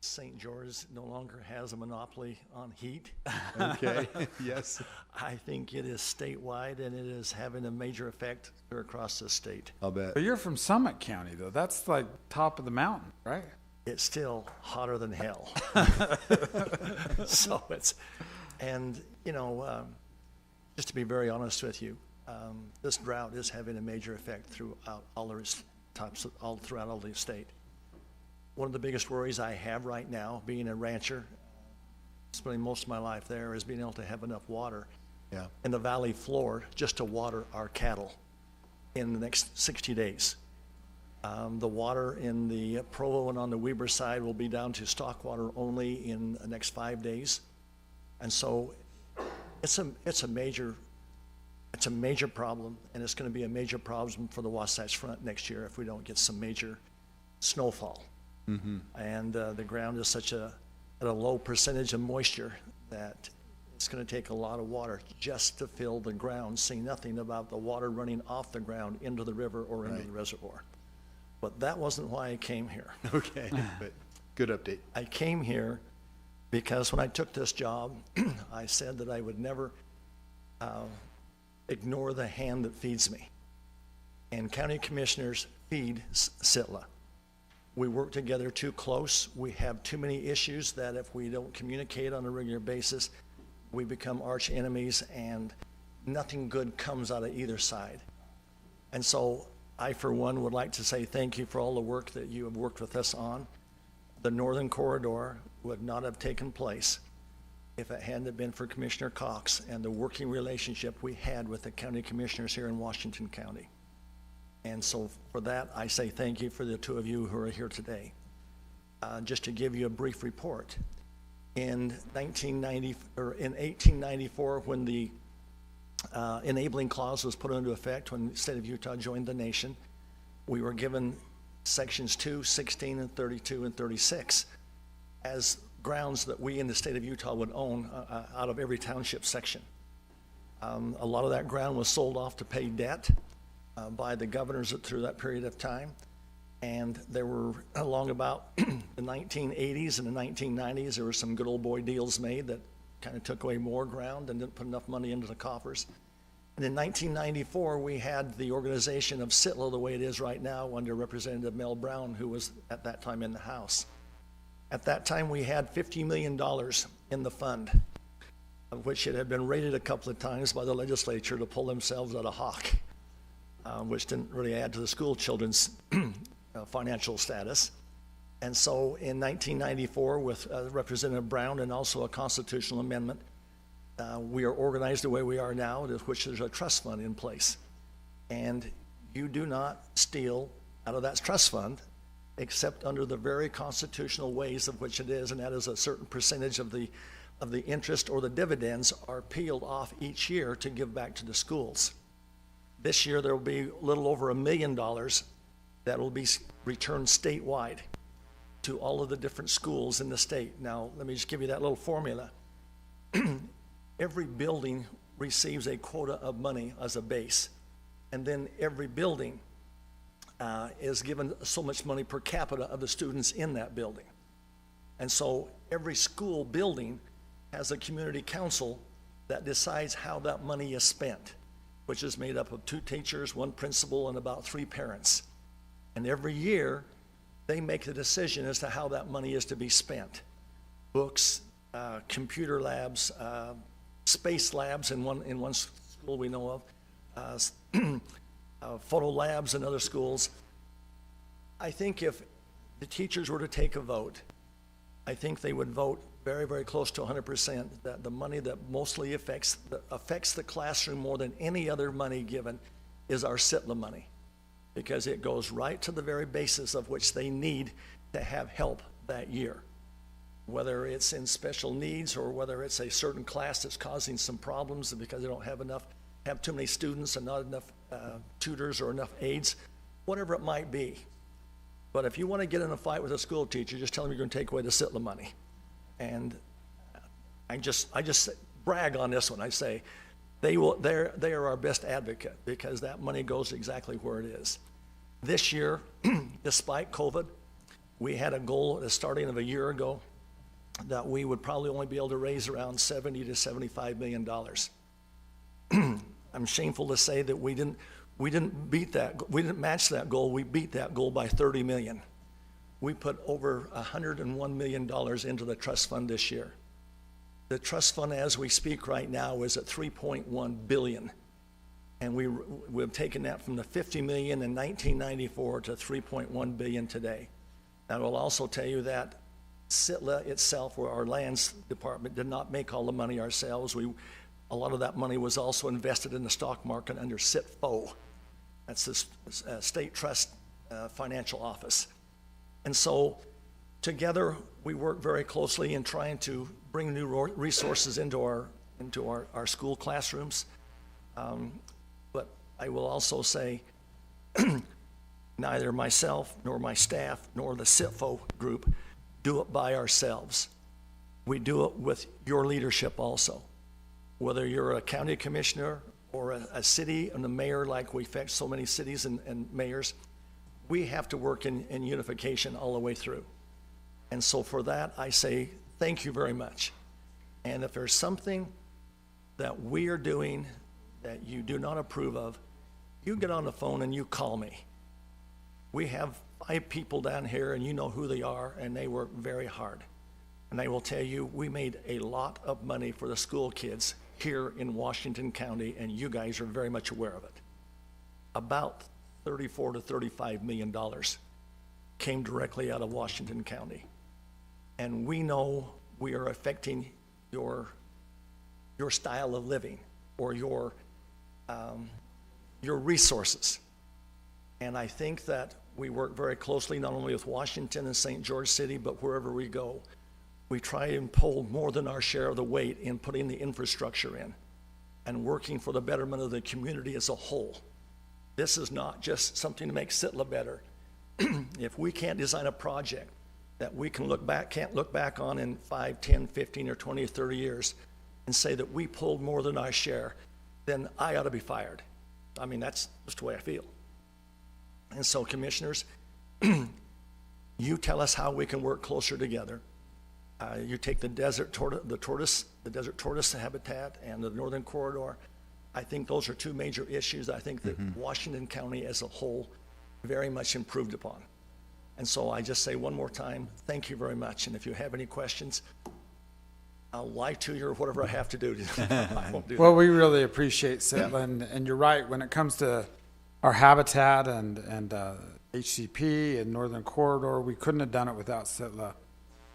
St. George no longer has a monopoly on heat. Okay. Yes. I think it is statewide, and it is having a major effect across the state. I'll bet. But you're from Summit County, though. That's like top of the mountain, right? It's still hotter than hell. So it's, and you know, just to be very honest with you, this drought is having a major effect throughout all the state. One of the biggest worries I have right now, being a rancher, spending most of my life there, is being able to have enough water in the valley floor just to water our cattle in the next 60 days. The water in the Provo and on the Weber side will be down to stock water only in the next 5 days. And so it's a major problem, and it's going to be a major problem for the Wasatch Front next year if we don't get some major snowfall. Mm-hmm. And the ground is at a low percentage of moisture that it's going to take a lot of water just to fill the ground, saying nothing about the water running off the ground into the river or into the reservoir. But that wasn't why I came here. Okay, but good update. I came here because when I took this job, I said that I would never ignore the hand that feeds me. And county commissioners feed SITLA. We work together too close. We have too many issues that if we don't communicate on a regular basis, we become arch enemies and nothing good comes out of either side. And so I, for one, would like to say thank you for all the work that you have worked with us on. The Northern Corridor would not have taken place if it hadn't been for Commissioner Cox and the working relationship we had with the county commissioners here in Washington County. And so for that, I say thank you for the two of you who are here today. Just to give you a brief report, in 1894, when the enabling clause was put into effect, when the state of Utah joined the nation, we were given sections 2, 16, and 32, and 36 as grounds that we in the state of Utah would own out of every township section. A lot of that ground was sold off to pay debt by the governors through that period of time. And there were, along about the 1980s and the 1990s, there were some good old boy deals made that kind of took away more ground and didn't put enough money into the coffers. And in 1994, we had the organization of SITLA the way it is right now under Representative Mel Brown, who was at that time in the House. At that time, we had $50 million in the fund, of which it had been raided a couple of times by the legislature to pull themselves out of hock, which didn't really add to the school children's financial status. And so in 1994, with Representative Brown and also a constitutional amendment, we are organized the way we are now, which there's a trust fund in place. And you do not steal out of that trust fund except under the very constitutional ways of which it is, and that is a certain percentage of the interest or the dividends are peeled off each year to give back to the schools. This year there will be a little over $1 million that will be returned statewide to all of the different schools in the state. Now, let me just give you that little formula. Every building receives a quota of money as a base, and then every building is given so much money per capita of the students in that building. And so every school building has a community council that decides how that money is spent, which is made up of 2 teachers, 1 principal, and about 3 parents. And every year, they make the decision as to how that money is to be spent. Books, computer labs, space labs in one school we know of, photo labs in other schools. I think if the teachers were to take a vote, I think they would vote very, very close to 100% that the money that mostly affects the classroom more than any other money given is our SITLA money, because it goes right to the very basis of which they need to have help that year, whether it's in special needs or whether it's a certain class that's causing some problems because they don't have too many students and not enough tutors or enough aides, whatever it might be. But if you want to get in a fight with a school teacher, just tell them you're going to take away the SITLA money. And I just brag on this one. I say they are our best advocate, because that money goes exactly where it is. This year, despite COVID, we had a goal at the starting of a year ago that we would probably only be able to raise around $70 to $75 million. I'm shameful to say that we didn't match that goal. We beat that goal by 30 million. We put over $101 million into the trust fund this year. The trust fund, as we speak right now, is at 3.1 billion. And we've taken that from the 50 million in 1994 to 3.1 billion today. I will also tell you that SITLA itself, or our lands department, did not make all the money ourselves. A lot of that money was also invested in the stock market under SITFO. That's the State Trust Financial Office. And so together we work very closely in trying to bring new resources into our school classrooms. But I will also say neither myself nor my staff nor the SITFO group do it by ourselves. We do it with your leadership also. Whether you're a county commissioner or a city and a mayor, like we affect so many cities and mayors, we have to work in unification all the way through. And so for that, I say thank you very much. And if there's something that we are doing that you do not approve of, you get on the phone and you call me. We have 5 people down here, and you know who they are, and they work very hard. And I will tell you, we made a lot of money for the school kids here in Washington County, and you guys are very much aware of it. About $34 to $35 million came directly out of Washington County. And we know we are affecting your style of living or your resources. And I think that we work very closely not only with Washington and St. George City, but wherever we go. We try and pull more than our share of the weight in putting the infrastructure in and working for the betterment of the community as a whole. This is not just something to make Sitla better. If we can't design a project that we can't look back on in 5, 10, 15, or 20, or 30 years and say that we pulled more than our share, then I ought to be fired. I mean, that's just the way I feel. And so, commissioners, you tell us how we can work closer together. You take the desert tortoise habitat and the northern corridor. I think those are 2 major issues I think that Washington County as a whole very much improved upon. And so I just say one more time, thank you very much. And if you have any questions, I'll lie to you or whatever I have to do. I won't do Well, that. we really appreciate Sitla, and you're right, when it comes to our habitat and HCP and Northern Corridor, we couldn't have done it without Sitla.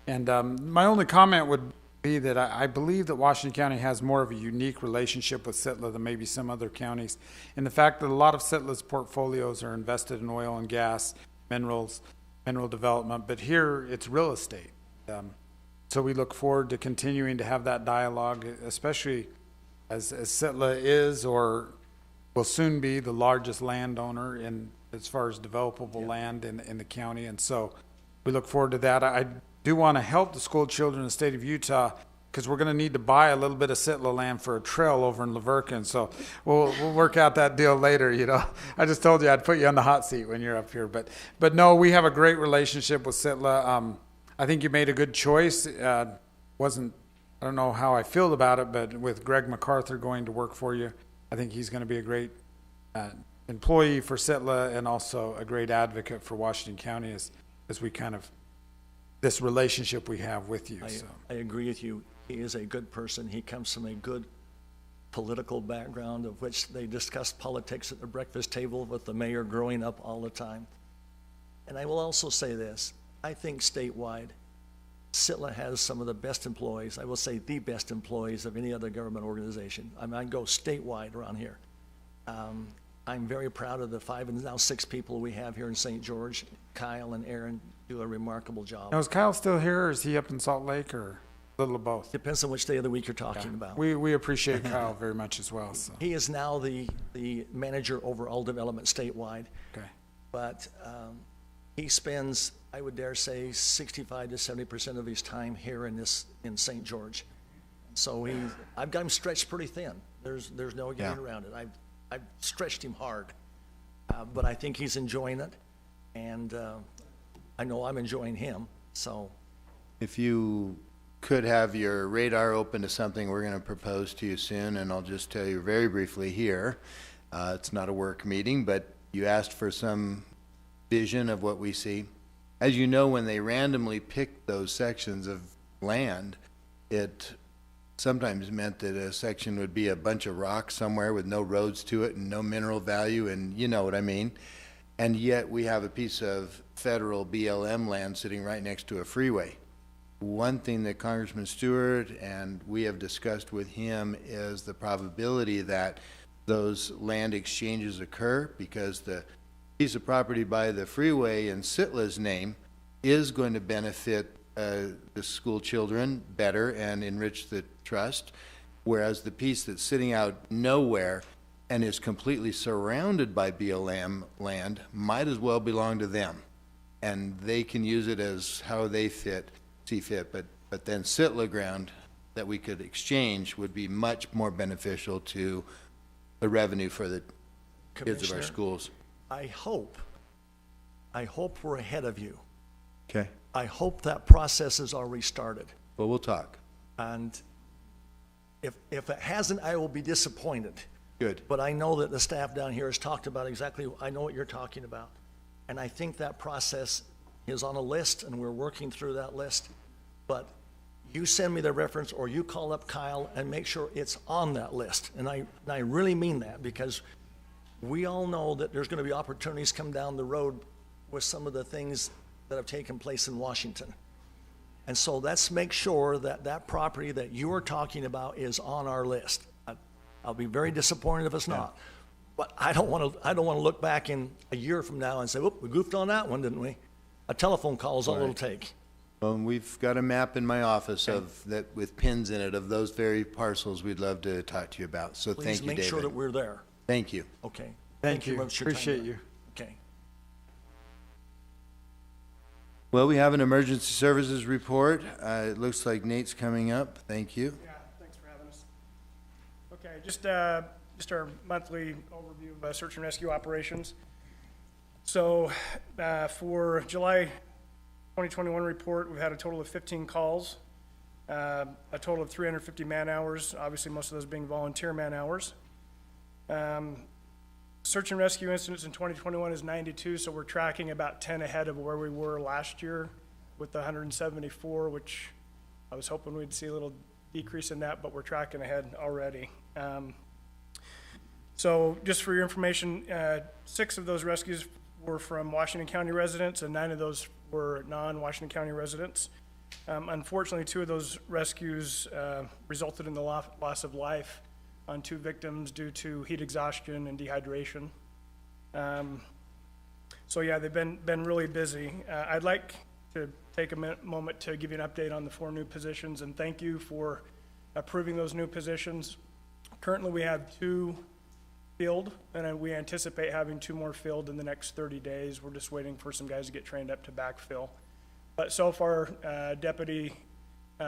And my only comment would be that I believe that Washington County has more of a unique relationship with Sitla than maybe some other counties, in the fact that a lot of Sitla's portfolios are invested in oil and gas, mineral development, but here it's real estate. So we look forward to continuing to have that dialogue, especially as Sitla is or will soon be the largest landowner in as far as developable land in the county. And so we look forward to that. I do want to help the school children in the state of Utah because we're going to need to buy a little bit of Sitla land for a trail over in Laverkin. So we'll work out that deal later. You know, I just told you I'd put you on the hot seat when you're up here. But no, we have a great relationship with Sitla. I think you made a good choice. I don't know how I feel about it, but with Greg MacArthur going to work for you, I think he's going to be a great employee for Sitla and also a great advocate for Washington County as we kind of this relationship we have with you. I agree with you. He is a good person. He comes from a good political background of which they discussed politics at the breakfast table with the mayor growing up all the time. And I will also say this. I think statewide, Sitla has some of the best employees. I will say the best employees of any other government organization. I mean, I go statewide around here. I'm very proud of the 5 and now 6 people we have here in St. George. Kyle and Aaron do a remarkable job. Now, is Kyle still here, or is he up in Salt Lake, or a little of both? Depends on which day of the week you're talking about. We appreciate Kyle very much as well. So. He is now the manager over all development statewide. Okay. But he spends, I would dare say, 65 to 70% of his time here in St. George. So I've got him stretched pretty thin. There's no getting around it. I've stretched him hard, but I think he's enjoying it, and I know I'm enjoying him. So, if you could have your radar open to something we're going to propose to you soon, and I'll just tell you very briefly here. It's not a work meeting, but you asked for some vision of what we see. As you know, when they randomly picked those sections of land, it sometimes meant that a section would be a bunch of rocks somewhere with no roads to it and no mineral value, and you know what I mean. And yet we have a piece of federal BLM land sitting right next to a freeway. One thing that Congressman Stewart and we have discussed with him is the probability that those land exchanges occur, because the piece of property by the freeway in Sitla's name is going to benefit the school children better and enrich the trust, whereas the piece that's sitting out nowhere and is completely surrounded by BLM land might as well belong to them, and they can use it as how they see fit. But then Sitla ground that we could exchange would be much more beneficial to the revenue for the kids of our schools. I hope I hope we're ahead of you. Okay. I hope that process is already started. Well, we'll talk. And if it hasn't, I will be disappointed. Good. But I know that the staff down here has talked about exactly, I know what you're talking about. And I think that process is on a list, and we're working through that list. But you send me the reference, or you call up Kyle and make sure it's on that list. And I really mean that, because we all know that there's going to be opportunities come down the road with some of the things that have taken place in Washington. And so let's make sure that that property that you are talking about is on our list. I'll be very disappointed if it's not. But I don't want to look back in a year from now and say, "Whoop, we goofed on that one, didn't we?" A telephone call is all it'll take. Well, and we've got a map in my office of that with pins in it of those very parcels we'd love to talk to you about. So thank you, David. Please make sure that we're there. Thank you. Okay. Thank you. very much for your time. Appreciate you. Okay. Well, we have an emergency services report. It looks like Nate's coming up. Thank you. Yeah, thanks for having us. Okay, just our monthly overview of search and rescue operations. So for July 2021 report, we've had a total of 15 calls, a total of 350 man hours, obviously most of those being volunteer man hours. Search and rescue incidents in 2021 is 92, so we're tracking about 10 ahead of where we were last year with the 174, which I was hoping we'd see a little decrease in that, but we're tracking ahead already. So just for your information, 6 of those rescues were from Washington County residents, and 9 of those were non-Washington County residents. Unfortunately, 2 of those rescues resulted in the loss of life on 2 victims due to heat exhaustion and dehydration. So yeah, they've been really busy. I'd like to take a moment to give you an update on the 4 new positions, and thank you for approving those new positions. Currently, we have 2 filled, and we anticipate having 2 more filled in the next 30 days. We're just waiting for some guys to get trained up to backfill. But so far, Deputy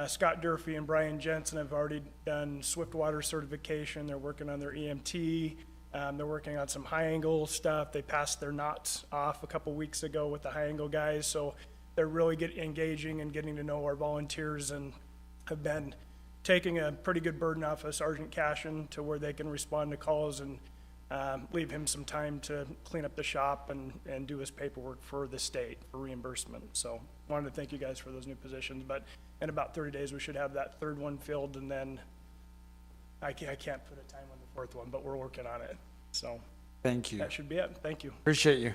Scott Durfee and Brian Jensen have already done Swiftwater certification. They're working on their EMT. They're working on some high angle stuff. They passed their knots off a couple weeks ago with the high angle guys. So they're really engaging and getting to know our volunteers, and have been taking a pretty good burden off of Sergeant Cashin to where they can respond to calls and leave him some time to clean up the shop and do his paperwork for the state for reimbursement. So wanted to thank you guys for those new positions, but in about 30 days we should have that 3rd one filled, and then I can't put a time on the 4th one, but we're working on it. So thank you. That should be it. Thank you. Appreciate you.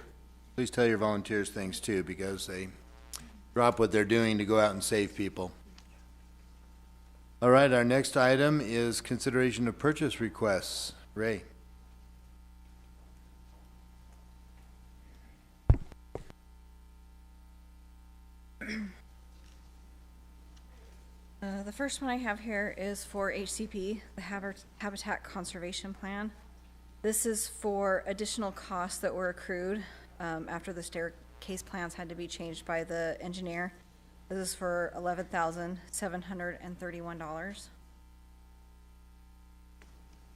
Please tell your volunteers things too, because they drop what they're doing to go out and save people. All right, our next item is consideration of purchase requests. Ray. The first one I have here is for HCP, the Habitat Conservation Plan. This is for additional costs that were accrued after the staircase plans had to be changed by the engineer. This is for $11,731.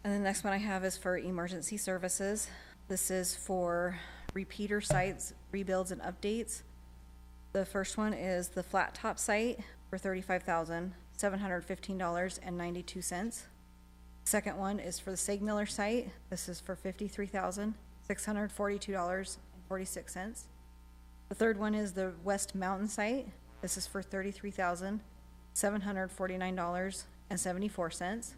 And the next one I have is for emergency services. This is for repeater sites, rebuilds and updates. The first one is the flat top site for $35,715.92. Second one is for the Segmiller site. This is for $53,642.46. The third one is the West Mountain site. This is for $33,749.74.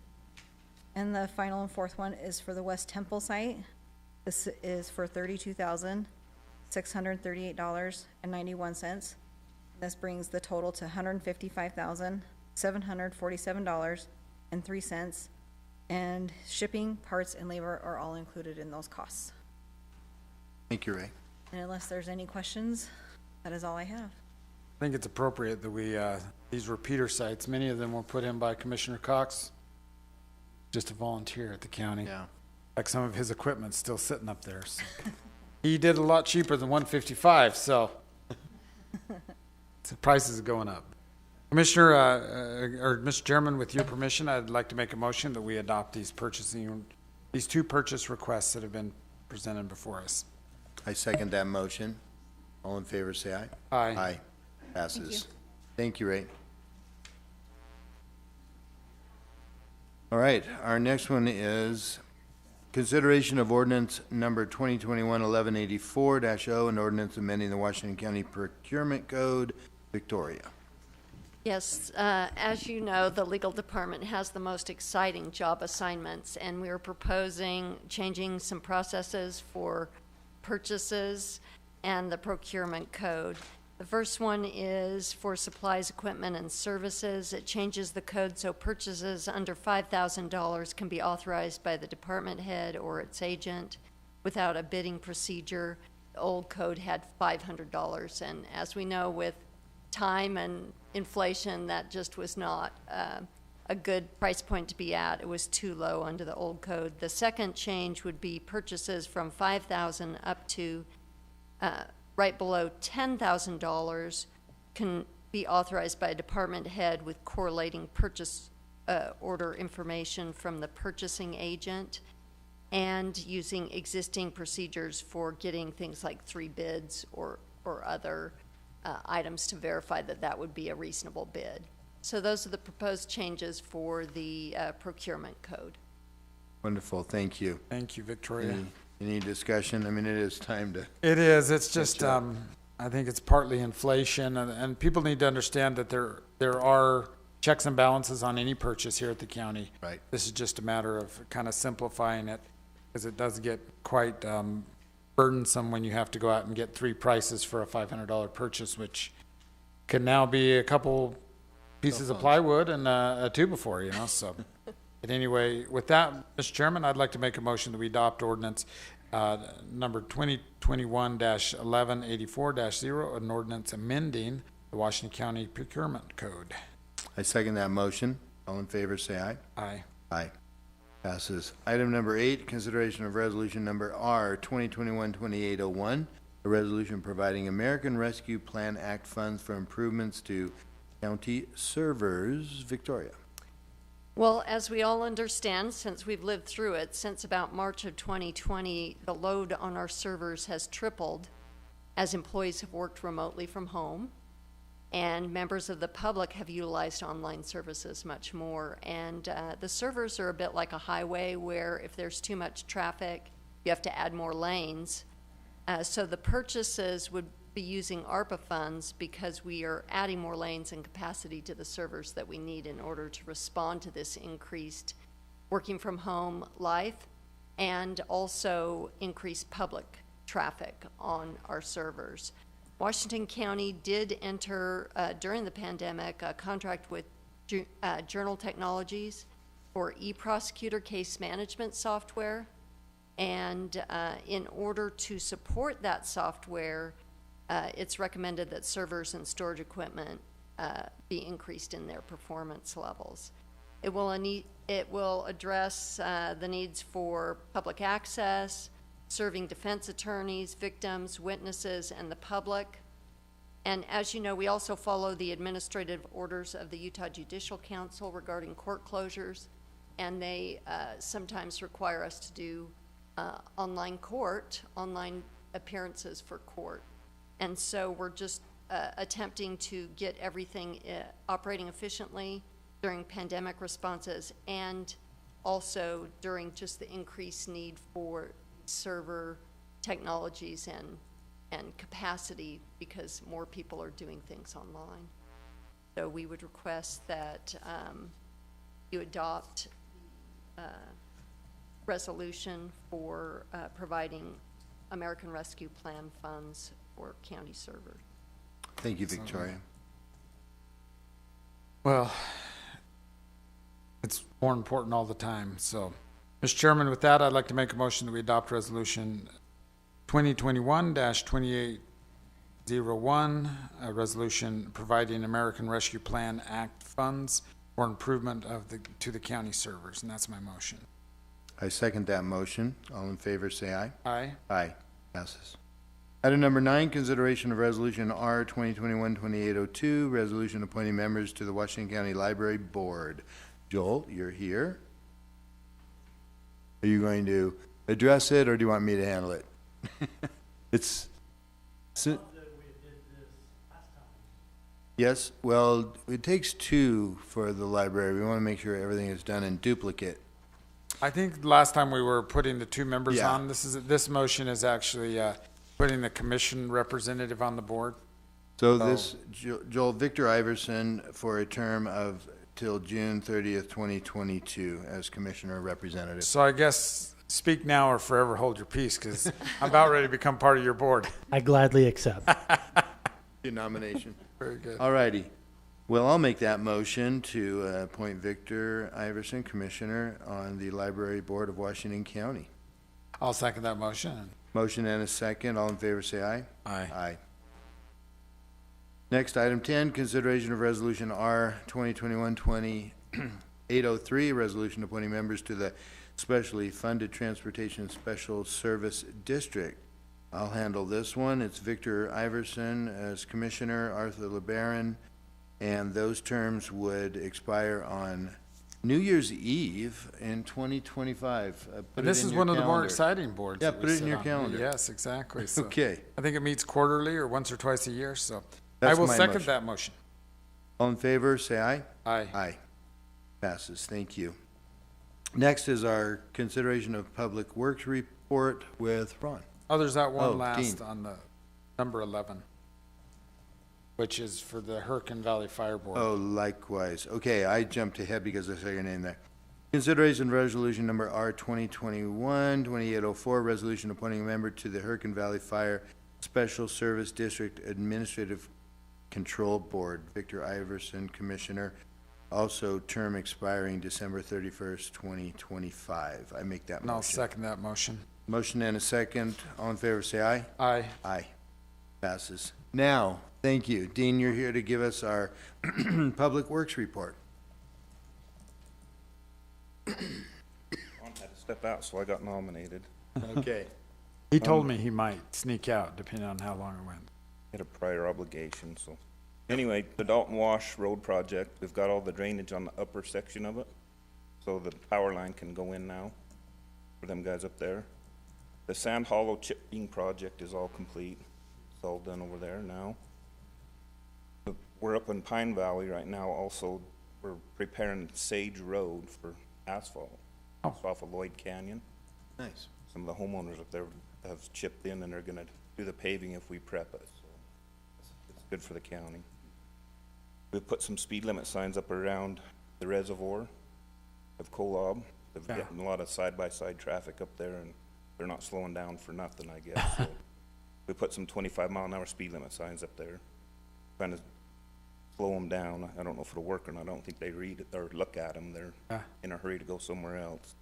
And the final and fourth one is for the West Temple site. This is for $32,638.91. This brings the total to $155,747.03. And shipping, parts, and labor are all included in those costs. Thank you, Ray. And unless there's any questions, that is all I have. I think it's appropriate that we, these repeater sites, many of them were put in by Commissioner Cox, just a volunteer at the county. Yeah. Like some of his equipment's still sitting up there. So. He did a lot cheaper than $155, so the prices are going up. Commissioner, or Mr. Chairman, with your permission, I'd like to make a motion that we adopt these two purchase requests that have been presented before us. I second that motion. All in favor, say aye. Aye. Aye. Passes. Thank you, Ray. All right, our next one is consideration of ordinance number 2021-1184-0, an ordinance amending the Washington County Procurement Code. Victoria. Yes, as you know, the legal department has the most exciting job assignments, and we are proposing changing some processes for purchases and the procurement code. The first one is for supplies, equipment, and services. It changes the code so purchases under $5,000 can be authorized by the department head or its agent without a bidding procedure. The old code had $500, and as we know, with time and inflation, that just was not a good price point to be at. It was too low under the old code. The second change would be purchases from $5,000 up to right below $10,000 can be authorized by a department head with correlating purchase order information from the purchasing agent and using existing procedures for getting things like 3 bids or other items to verify that that would be a reasonable bid. So those are the proposed changes for the procurement code. Wonderful, thank you. Thank you, Victoria. Any discussion? I mean, it is time to. It is. It's just, I think it's partly inflation, and people need to understand that there are checks and balances on any purchase here at the county. Right. This is just a matter of kind of simplifying it, because it does get quite burdensome when you have to go out and get 3 prices for a $500 purchase, which can now be a couple pieces of plywood and a 2x4, you know, so. But anyway, with that, Mr. Chairman, I'd like to make a motion that we adopt ordinance number 2021-1184-0, an ordinance amending the Washington County Procurement Code. I second that motion. All in favor, say aye. Aye. Aye. Passes. Item number 8, consideration of resolution number R 2021-2801, a resolution providing American Rescue Plan Act funds for improvements to county servers. Victoria. Well, as we all understand, since we've lived through it, since about March of 2020, the load on our servers has tripled as employees have worked remotely from home, and members of the public have utilized online services much more. And the servers are a bit like a highway where if there's too much traffic, you have to add more lanes. So the purchases would be using ARPA funds because we are adding more lanes and capacity to the servers that we need in order to respond to this increased working from home life and also increased public traffic on our servers. Washington County did enter, during the pandemic, a contract with Journal Technologies for e-prosecutor case management software. And in order to support that software, it's recommended that servers and storage equipment be increased in their performance levels. It will address the needs for public access, serving defense attorneys, victims, witnesses, and the public. And as you know, we also follow the administrative orders of the Utah Judicial Council regarding court closures, and they sometimes require us to do online appearances for court. And so we're just attempting to get everything operating efficiently during pandemic responses and also during just the increased need for server technologies and capacity because more people are doing things online. So we would request that you adopt resolution for providing American Rescue Plan funds for county servers. Thank you, Victoria. Well, it's more important all the time. So, Mr. Chairman, with that, I'd like to make a motion that we adopt resolution 2021-2801, a resolution providing American Rescue Plan Act funds for improvement to the county servers, and that's my motion. I second that motion. All in favor, say aye. Aye. Aye. Passes. Item number 9, consideration of resolution R 2021-2802, resolution appointing members to the Washington County Library Board. Joel, you're here. Are you going to address it, or do you want me to handle it? Love to Yes, well, it takes two for the library. We want to make sure everything is done in duplicate. I think last time we were putting the two members Yeah. on. This motion is actually putting the commission representative on the board. So this, Joel, Victor Iverson for a term of till June 30th, 2022 as commissioner representative. So I guess speak now or forever hold your peace, because I'm about ready to become part of your board. I gladly accept. Your nomination. Very good. All righty. Well, I'll make that motion to appoint Victor Iverson, Commissioner on the Library Board of Washington County. I'll second that motion. Motion and a second. All in favor, say aye. Aye. Aye. Next, item 10, consideration of resolution R 2021-2803, resolution appointing members to the Specially Funded Transportation Special Service District. I'll handle this one. It's Victor Iverson as Commissioner, Arthur LeBaron, and those terms would expire on New Year's Eve in 2025. And this is one of the more exciting boards. Yeah, that put we it in sit your on. calendar. Yes, exactly. So Okay. I think it meets quarterly or once or twice a year, so That's I will my second motion. that motion. All in favor, say aye. Aye. Aye. Passes. Thank you. Next is our consideration of Public Works report with Ron. Oh, there's that one Oh, last Dean. on the number 11, which is for the Hurricane Valley Fire Board. Oh, likewise. Okay, I jumped ahead because I saw your name there. Consideration resolution number R 2021-2804, resolution appointing a member to the Hurricane Valley Fire Special Service District Administrative Control Board. Victor Iverson, Commissioner, also term expiring December 31st, 2025. I make that And I'll motion. second that motion. Motion and a second. All in favor, say aye. Aye. Aye. Passes. Now, thank you. Dean, you're here to give us our Public Works report. Ron had to step out, so I got nominated. Okay. He told me he might sneak out depending on how long it went. Had a prior obligation, so. Anyway, the Dalton Wash Road project, we've got all the drainage on the upper section of it, so the power line can go in now for them guys up there. The Sand Hollow chipping project is all complete. It's all done over there now. We're up in Pine Valley right now also. We're preparing Sage Road for asphalt. Oh. It's off of Lloyd Canyon. Nice. Some of the homeowners up there have chipped in and they're gonna do the paving if we prep it, so it's good for the county. We've put some speed limit signs up around the reservoir of Kolob. They've Yeah. gotten a lot of side-by-side traffic up there and they're not slowing down for nothing, I guess. So we put some 25-mile-an-hour speed limit signs up there, trying to slow them down. I don't know if it'll work or not. I don't think they read it or look at them. They're Yeah. in a hurry to go somewhere else.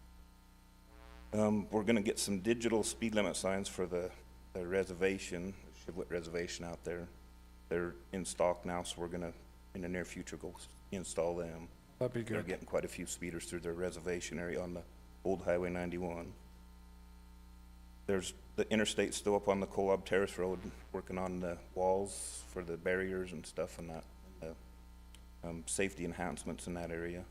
We're gonna get some digital speed limit signs for the reservation, the Shivlet Reservation out there. They're in stock now, so we're gonna, in the near future, go install them. That'd be They're good. getting quite a few speeders through their reservation area on the old Highway 91. There's the interstate still up on the Kolob Terrace Road, working on the walls for the barriers and stuff and that, and the safety enhancements in that area.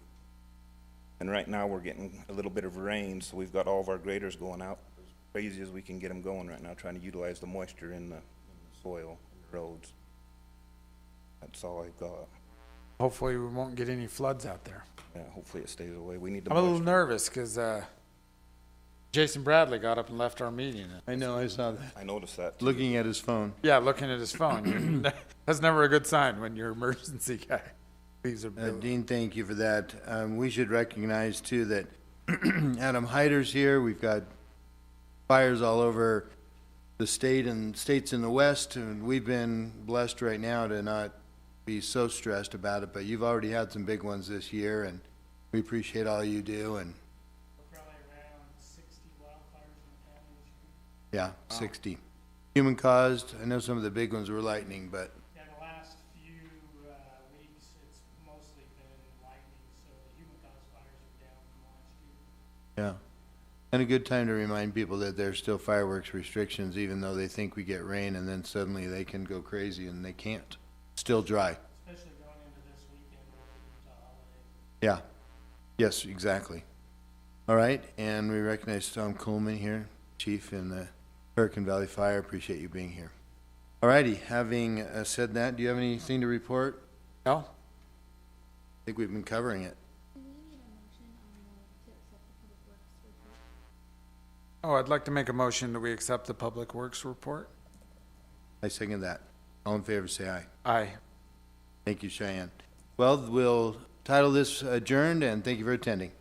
And right now, we're getting a little bit of rain, so we've got all of our graders going out as crazy as we can get them going right now, trying to utilize the moisture in the soil, in the roads. That's all I've got. Hopefully we won't get any floods out there. Yeah, hopefully it stays away. We need the I'm a little moisture. nervous because Jason Bradley got up and left our meeting. I know, I saw that. I noticed that too. Looking at his phone. Yeah, looking at his phone. That's never a good sign when you're emergency guy. These are Dean, thank you for that. We should recognize too that Adam Hyder's here. We've got fires all over the state and states in the west, and we've been blessed right now to not be so stressed about it, but you've already had some big ones this year, and we appreciate all you do. And Probably around 60 wildfires in the county this year. yeah, 60. Human caused. I know some of the big ones were lightning, but Yeah, the last few weeks, it's mostly been lightning, so the human caused fires are down from last year. yeah. And a good time to remind people that there's still fireworks restrictions, even though they think we get rain, and then suddenly they can go crazy and they can't. Still dry. Especially going into this weekend with the Utah holiday. Yeah. Yes, exactly. All right, and we recognize Tom Coleman here, Chief in the Hurricane Valley Fire. Appreciate you being here. All righty, having said that, do you have anything to report? No? I think we've been covering it. Oh, I'd like to make a motion that we accept the Public Works report. I second that. All in favor, say aye. Aye. Thank you, Cheyenne. Well, we'll title this adjourned, and thank you for attending.